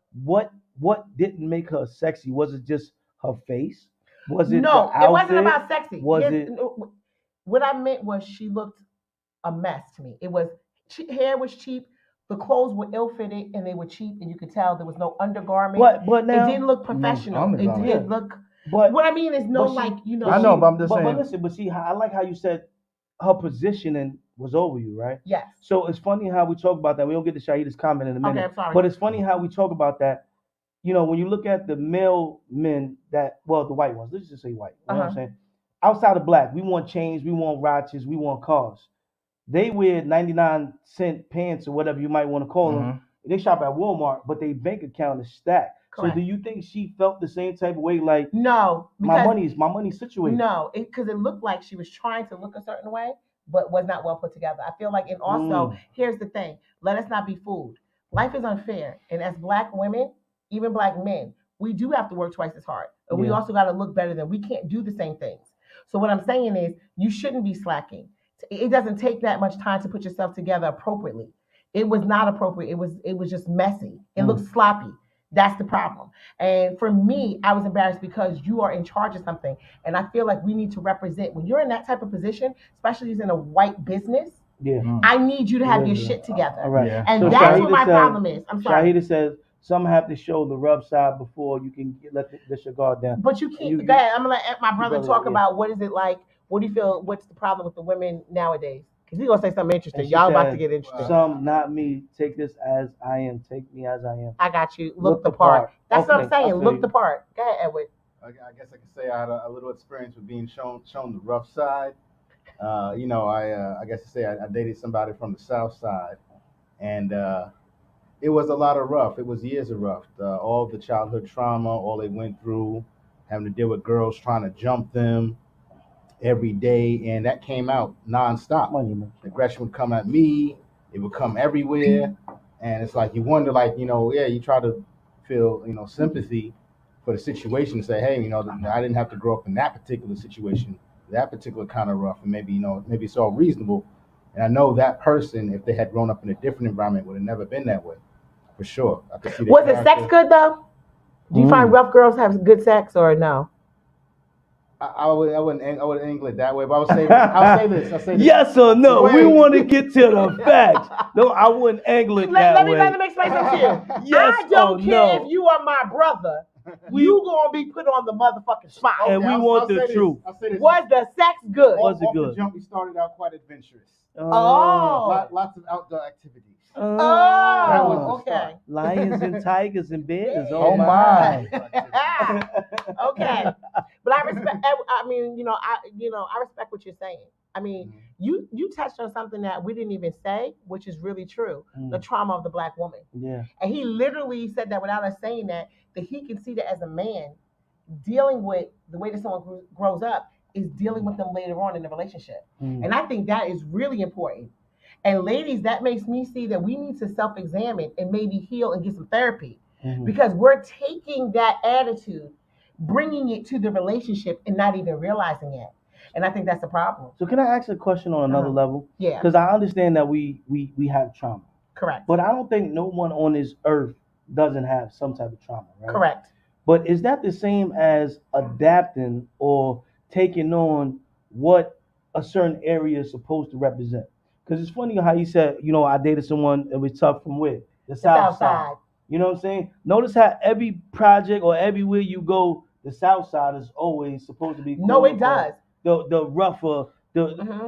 what didn't make her sexy? Was it just her face? Was it no? The outfit? It wasn't about sexy. Was What I meant was she looked a mess to me. It was hair was cheap. The clothes were ill-fitted and they were cheap, and you could tell there was no undergarment. But now, it didn't look professional. It didn't look. But what I mean is no, like you know. I know, but I'm just saying. But listen, but see, I like how you said her positioning was over you, right? Yes. So it's funny how we talk about that. We don't get to Shahida's comment in a minute. Okay, I'm sorry. But it's funny how we talk about that. You know, when you look at the male men the white ones, let's just say white. You know what I'm saying? Outside of black, we want chains, we want watches, we want cars. They wear 99-cent pants or whatever you might want to call them. They shop at Walmart, but their bank account is stacked. Correct. So do you think she felt the same type of way? Like, no, my money's situated. No, because it looked like she was trying to look a certain way, but was not well put together. I feel like, and also, here's the thing: let us not be fooled. Life is unfair, and as black women, even black men, we do have to work twice as hard. And we also got to look better than we can't do the same things. So what I'm saying is you shouldn't be slacking. It doesn't take that much time to put yourself together appropriately. It was not appropriate. It was just messy. It looked sloppy. That's the problem. And for me, I was embarrassed because you are in charge of something. And I feel like we need to represent when you're in that type of position, especially in a white business. Yeah. I need you to have your shit together. All right. Yeah. And So that's Shahida what my said- problem is. I'm sorry. Shahida says some have to show the rough side before you can let your guard down. But you can't. You- Go ahead. I'm gonna let my brother brother, talk yeah. about what is it like. What do you feel? What's the problem with the women nowadays? Because he's gonna say something interesting. And she Y'all about said, to get interesting. Some, not me. Take this as I am. Take me as I am. I got you. Look the part. That's what I'm Okay, I saying. feel Look you. the part. Go ahead, Edward. I guess I could say I had a little experience with being shown the rough side. I guess to say I dated somebody from the South Side, and it was a lot of rough. It was years of rough. All the childhood trauma, all they went through, having to deal with girls trying to jump them every day, and that came out nonstop. The aggression would come at me. It would come everywhere, and it's like you wonder, you try to feel, sympathy for the situation. Say, hey, I didn't have to grow up in that particular situation, that particular kind of rough, and maybe it's all reasonable. And I know that person, if they had grown up in a different environment, would have never been that way, for sure. I could see their Was the character. sex good though? Do you find rough girls have good sex or no? I wouldn't angle it that way, but I'll say this. Yes or no? Wait. We want to get to the facts. No, I wouldn't angle it that way. Let me explain something to you. Yes I don't or care no? if you are my brother. You gonna be put on the motherfucking spot. And we want the truth. I'll say this. Was the sex good? Was it Off good? the jump, we started out quite adventurous. Oh. Lots of outdoor activities. Oh, That was the okay. start. Lions and tigers and bears. Oh, Oh my. Okay, but I respect. I respect what you're saying. I mean, you touched on something that we didn't even say, which is really true: the trauma of the Black woman. Yeah. And he literally said that without us saying that he can see that as a man dealing with the way that someone grows up is dealing with them later on in the relationship. And I think that is really important. And ladies, that makes me see that we need to self-examine and maybe heal and get some therapy because we're taking that attitude, bringing it to the relationship and not even realizing it. And I think that's the problem. So can I ask a question on another level? Yeah. Because I understand that we have trauma. Correct. But I don't think no one on this earth doesn't have some type of trauma, right? Correct. But is that the same as adapting or taking on what a certain area is supposed to represent? Because it's funny how you said, I dated someone that was tough from where? The South Side. You know what I'm saying? Notice how every project or everywhere you go, the South Side is always supposed to be. No, it does. The rougher.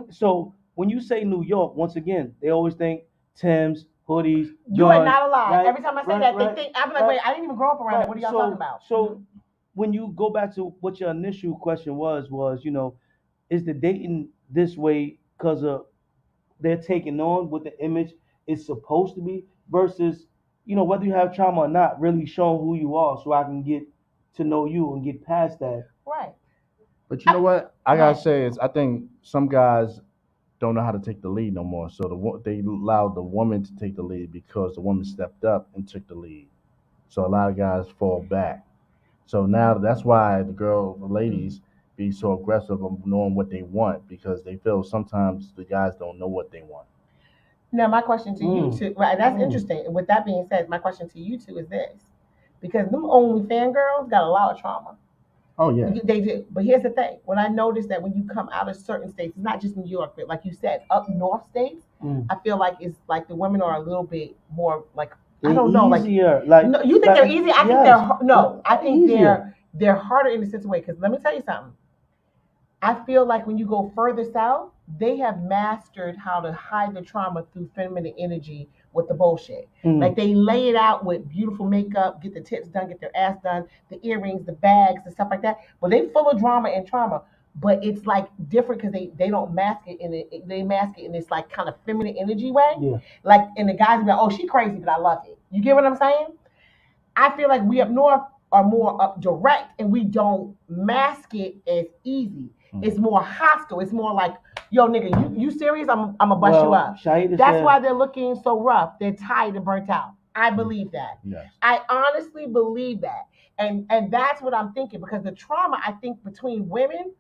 So when you say New York, once again, they always think Timbs, hoodies. You guns, are not alive. right? Every time I say Right, that, right, they think, I'm like, wait, I didn't even grow up around it. What are y'all talking about? So when you go back to what your initial question was, is the dating this way because of they're taking on what the image is supposed to be versus, whether you have trauma or not, really showing who you are so I can get to know you and get past that. Right. But you know what? I gotta say is I think some guys don't know how to take the lead no more. So they allowed the woman to take the lead because the woman stepped up and took the lead. So a lot of guys fall back. So now that's why the ladies be so aggressive of knowing what they want because they feel sometimes the guys don't know what they want. Now, my question to you two, right? That's interesting. And with that being said, my question to you two is this: because them only fangirls got a lot of trauma. Oh yeah, they do. But here's the thing: when I noticed that when you come out of certain states, it's not just New York, but like you said, up north states, I feel like it's like the women are a little bit more like I don't know, easier. No, you think they're easy? I think I think easier. they're harder in a sense of way. Because let me tell you something. I feel like when you go further south, they have mastered how to hide the trauma through feminine energy with the bullshit. Like they lay it out with beautiful makeup, get the tits done, get their ass done, the earrings, the bags, and stuff like that. But they full of drama and trauma. But it's like different because they don't mask it in it. They mask it in this like kind of feminine energy way. Yeah. Like and the guys be like, oh, she crazy, but I love it. You get what I'm saying? I feel like we up north are more up direct and we don't mask it as easy. It's more hostile. It's more like, yo, nigga, you serious? I'm gonna bust you up. That's why they're looking so rough. They're tired and burnt out. I believe that. Yes. I honestly believe that. And that's what I'm thinking, because the trauma, I think, between women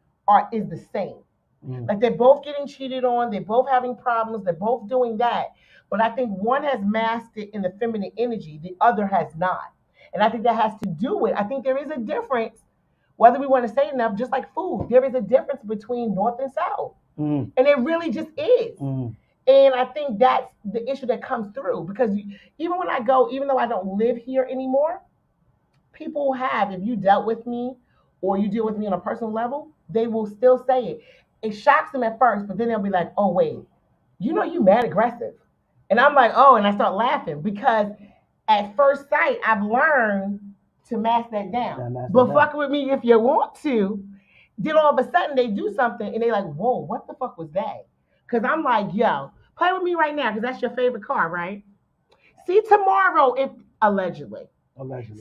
is the same. Like they're both getting cheated on, they're both having problems, they're both doing that. But I think one has mastered in the feminine energy, the other has not. And I think that has to do with, I think there is a difference, whether we want to say it enough, just like food, there is a difference between North and South. And it really just is. And I think that's the issue that comes through, because even when I go, even though I don't live here anymore, people have, if you dealt with me or you deal with me on a personal level, they will still say it. It shocks them at first, but then they'll be like, oh, wait, you mad aggressive. And I'm like, oh, and I start laughing, because at first sight, I've learned to mask that down. But fuck with me if you want to. Then all of a sudden they do something and they like, whoa, what the fuck was that? Because I'm like, yo, play with me right now, because that's your favorite car, right? See tomorrow, if allegedly.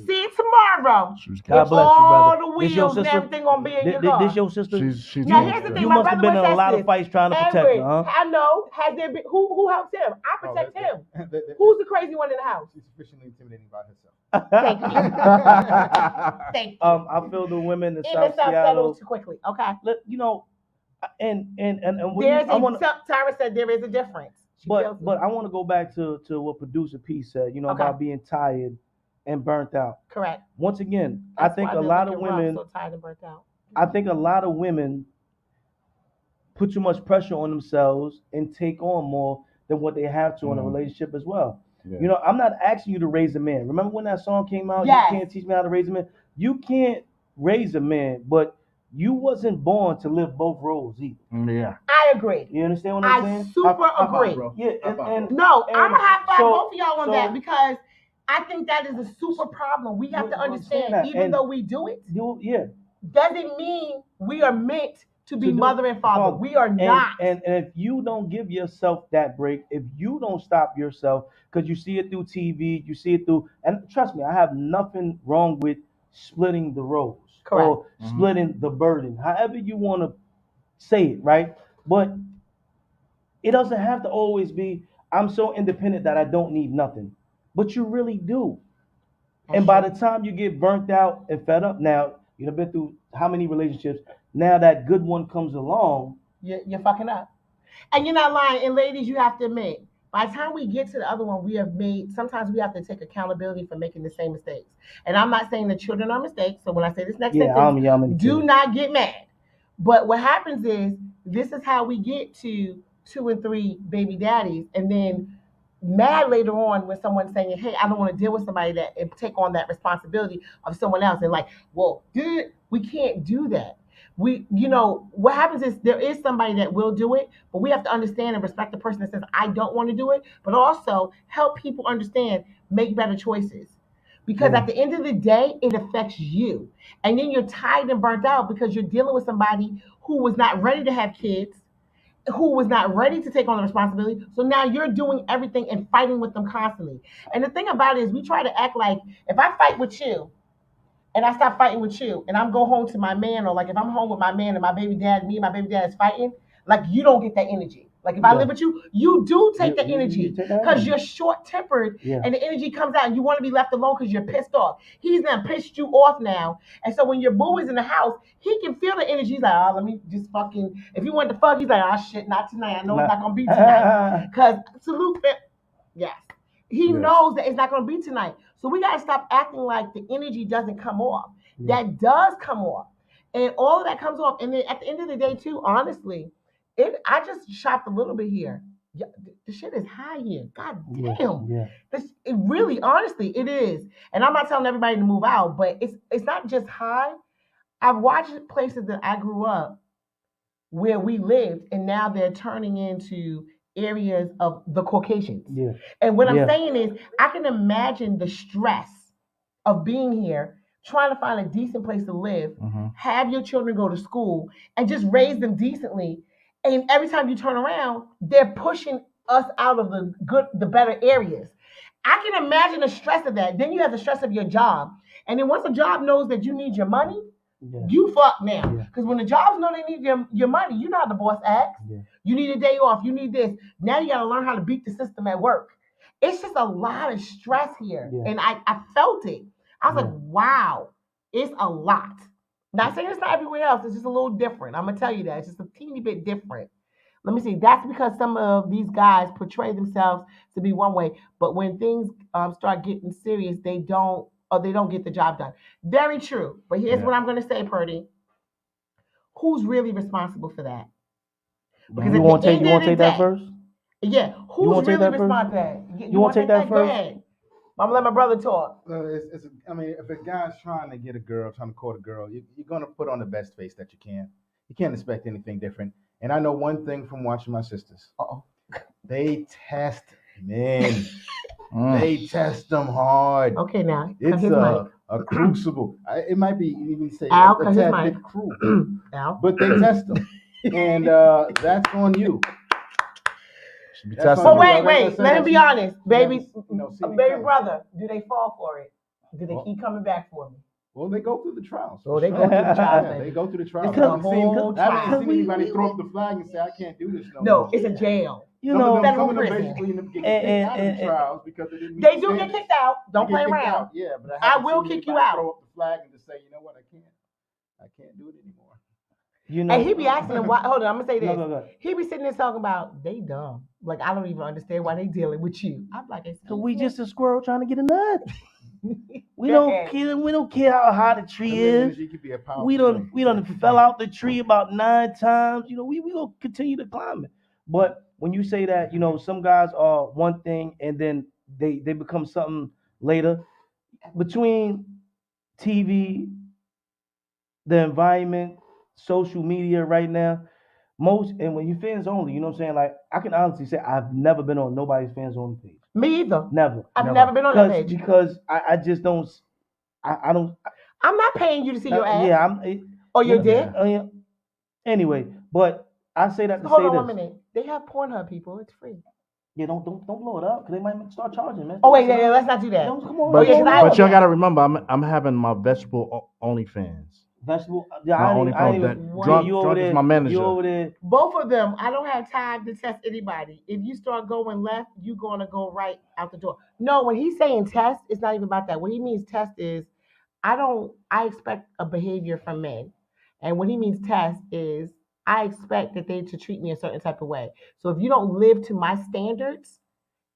See tomorrow. God bless you, all brother. the wheels and everything gonna be in your car. This your sister? She's Now here's the thing, you my must have brother been in a lot this. of fights trying to protect Edward, her, huh? I know. Has there been who helps him? I protect him. Who's the crazy one in the house? She's sufficiently intimidating by herself. Thank you. Thank you. I feel the women in South Seattle Seattle too quickly. Okay. And Tyra said there is a difference. But I want to go back to what producer P said, about being tired and burnt out. Correct. Once again, That's I think why a they're lot of looking rough, women so tired and burnt out. I think a lot of women put too much pressure on themselves and take on more than what they have to in a relationship as well. Yeah. I'm not asking you to raise a man. Remember when that song came out? Yes. You can't teach me how to raise a man. You can't raise a man, but you wasn't born to live both roles either. Yeah. I agree. You understand what I'm saying? I super agree. Bro. Yeah, I'm gonna have fun both of y'all on that, because I think that is a super problem. We have to understand, even though we do it, doesn't mean we are meant to be mother and father. We are not. And if you don't give yourself that break, if you don't stop yourself, because you see it through TV, you see it through, and trust me, I have nothing wrong with splitting the roles. Correct. Or splitting the burden, however you want to say it, right? But it doesn't have to always be, I'm so independent that I don't need nothing. But you really do. And by the time you get burnt out and fed up, now, you've been through how many relationships, now that good one comes along. You're fucking up. And you're not lying. And ladies, you have to admit, by the time we get to the other one, sometimes we have to take accountability for making the same mistakes. And I'm not saying the children are mistakes. So when I say this next sentence, do not get mad. But what happens is, this is how we get to 2 and 3 baby daddies, and then mad later on when someone's saying, hey, I don't want to deal with somebody that and take on that responsibility of someone else. And like, well, dude, we can't do that. What happens is, there is somebody that will do it, but we have to understand and respect the person that says, I don't want to do it, but also help people understand, make better choices. Because at the end of the day, it affects you. And then you're tired and burnt out because you're dealing with somebody who was not ready to have kids, who was not ready to take on the responsibility. So now you're doing everything and fighting with them constantly. And the thing about it is, we try to act like, if I fight with you and I stop fighting with you and I'm go home to my man, or like if I'm home with my man and my baby dad, me and my baby dad is fighting, like you don't get that energy. Like if I live with you, you do take the energy, because you're short-tempered and the energy comes out and you want to be left alone because you're pissed off. He's done pissed you off now. And so when your boo is in the house, he can feel the energy. He's like, let me just fucking, if you want to fuck, he's like, shit, not tonight. I know it's not going to be tonight. Because he knows that it's not going to be tonight. So we got to stop acting like the energy doesn't come off. That does come off. And all of that comes off. And then at the end of the day, too, honestly, I just shopped a little bit here. The shit is high here. God damn. It really, honestly, it is. And I'm not telling everybody to move out, but it's not just high. I've watched places that I grew up where we lived, and now they're turning into areas of the Caucasians. And what I'm saying is, I can imagine the stress of being here, trying to find a decent place to live, have your children go to school, and just raise them decently. And every time you turn around, they're pushing us out of the better areas. I can imagine the stress of that. Then you have the stress of your job. And then once a job knows that you need your money, you fuck now. Because when the jobs know they need your money, you know how the boss acts. You need a day off. You need this. Now you got to learn how to beat the system at work. It's just a lot of stress here. And I felt it. I was like, wow. It's a lot. Not saying it's not everywhere else. It's just a little different. I'm gonna tell you that it's just a teeny bit different. Let me see. That's because some of these guys portray themselves to be one way, but when things start getting serious, they don't get the job done. Very true. But here's what I'm gonna say, Purdy. Who's really responsible for that? Because you want to take that first? Yeah. Who's really responsible for that? You want to take that first? I'm gonna let my brother talk. I mean, if a guy's trying to get a girl, trying to court a girl, you're going to put on the best face that you can. You can't expect anything different. And I know one thing from watching my sisters. They test men. They test them hard. Okay, now. It's a crucible. It might be, even say, Al, a tad bit cruel. Al. But they test them. And that's on you. But wait. Let me be honest. Baby brother, do they fall for it? Do they keep coming back for me? Well, they go through the trials. Oh, they go through the trials. They go through the trials. I haven't seen anybody throw up the flag and say, I can't do this no more. No, it's a jail. Some of them basically end up getting kicked out of the trials because they didn't meet They do get kicked out. Don't play around. Yeah, but I will kick you out. Throw up the flag and just say, you know what, I can't do it anymore. You know, and he be asking him why. Hold on, I'm gonna say this. No. He be sitting there talking about they dumb. Like I don't even understand why they dealing with you. I'm like, so we just a squirrel trying to get a nut. We don't care how high the tree is. We done fell out the tree about 9 times. You know, we gonna continue to climb it. But when you say that, you know, some guys are one thing and then they become something later. Between TV, the environment, social media right now, and when you fans only, you know what I'm saying? Like, I can honestly say I've never been on nobody's fans only page. Me either. Never. I've never been on that page. Because I just don't. I don't. I'm not paying you to see your ass. Yeah, or your dick. Yeah. Anyway, but I say that to Hold say on this. 1 minute. They have Pornhub people. It's free. Yeah, don't blow it up because they might start charging, man. Oh wait, let's not do that. Come on, but y'all gotta remember, I'm having my vegetable OnlyFans. Vegetable. Yeah, Drunk is my manager. You over there. Both of them, I don't have time to test anybody. If you start going left, you're gonna go right out the door. No, when he's saying test, it's not even about that. What he means test is, I expect a behavior from men. And what he means test is, I expect that they to treat me a certain type of way. So if you don't live to my standards,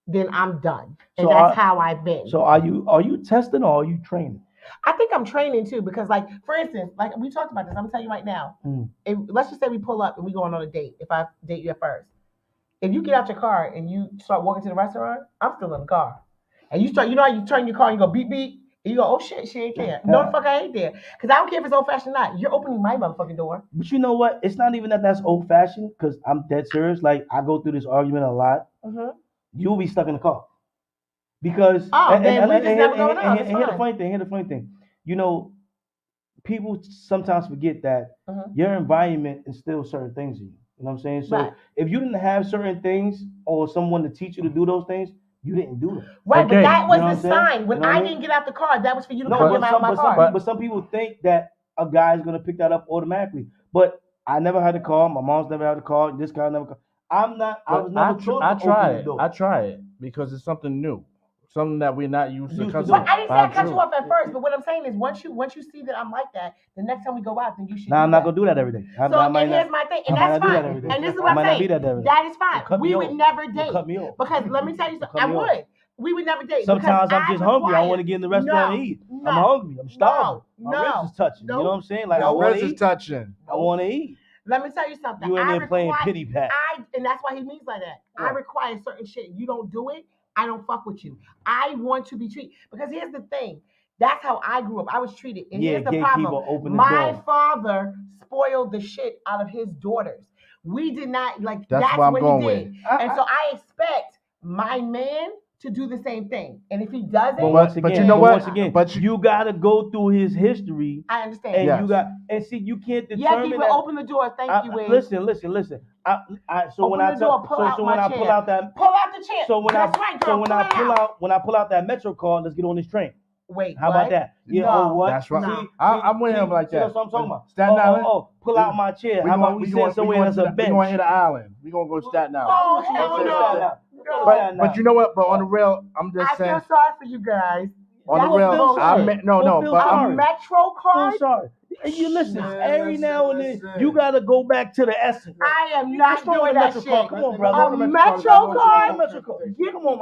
then I'm done. And that's how I've been. So are you testing or are you training? I think I'm training too, because like, for instance, like we talked about this, I'm telling you right now, if, let's just say we pull up and we going on a date, if I date you at first. If you get out your car and you start walking to the restaurant, I'm still in the car. And you start, you know how you turn your car and you go beep beep, and you go, oh shit, she ain't there. No, the fuck I ain't there. Because I don't care if it's old fashioned or not. You're opening my motherfucking door. But you know what? It's not even that's old fashioned, because I'm dead serious. Like, I go through this argument a lot. Mm-hmm. You'll be stuck in the car. Because here's the funny thing. You know, people sometimes forget that your environment instills certain things in you. You know what I'm saying? So if you didn't have certain things or someone to teach you to do those things, you didn't do them. Right, but that was the sign. When I didn't get out the car, that was for you to come get out of my car. But some people think that a guy is going to pick that up automatically. But I never had a car. My mom's never had a car. This guy never. I was never taught. I try it because it's something new. Something that we're not used to. But I didn't say I cut you off at first. But what I'm saying is, once you see that I'm like that, the next time we go out, then you should. Nah, I'm not gonna do that every day. Here's my thing, and that's fine. And this is what I'm saying. That is fine. We would never date. Cut me off. Because let me tell you something. I would. We would never date. Sometimes I'm just hungry. I want to get in the restaurant and eat. I'm hungry. I'm starving. My ribs is touching. You know what I'm saying? Like, I want to eat. I want to eat. Let me tell you something. You in there playing pity pat. And that's why he means like that. I require certain shit. You don't do it, I don't fuck with you. I want to be treated. Because here's the thing. That's how I grew up. I was treated. And here's the problem. My father spoiled the shit out of his daughters. We did not, like, that's what he did. And so I expect my man to do the same thing. And if he doesn't, but you know what? Once again, you gotta go through his history. I understand. And see, you can't determine. Yeah, you open the door. Thank you, Wiz. Listen. So when I pull out the chair. So when I pull out that Metro card, let's get on this train. Wait, how about that? Yeah, no, what? That's right. See, I'm with him like that. That's what I'm talking about. Staten Island. Pull out my chair. How about we sit somewhere that's a bench? We're going to hit the island. We're going to go Staten Island. Oh, hell no. But you know what? But on the real, I'm just saying. I feel sorry for you guys. On the That's real, bullshit. I meant no, Don't no, feel but sorry. I'm A Metro card? I'm sorry. And you listen, Man, every listen, now and then, listen. you gotta go back to the essence. I am not Let's go with doing the that Metro shit. card. Come on, brother. A Metro card? Metro card. Come on,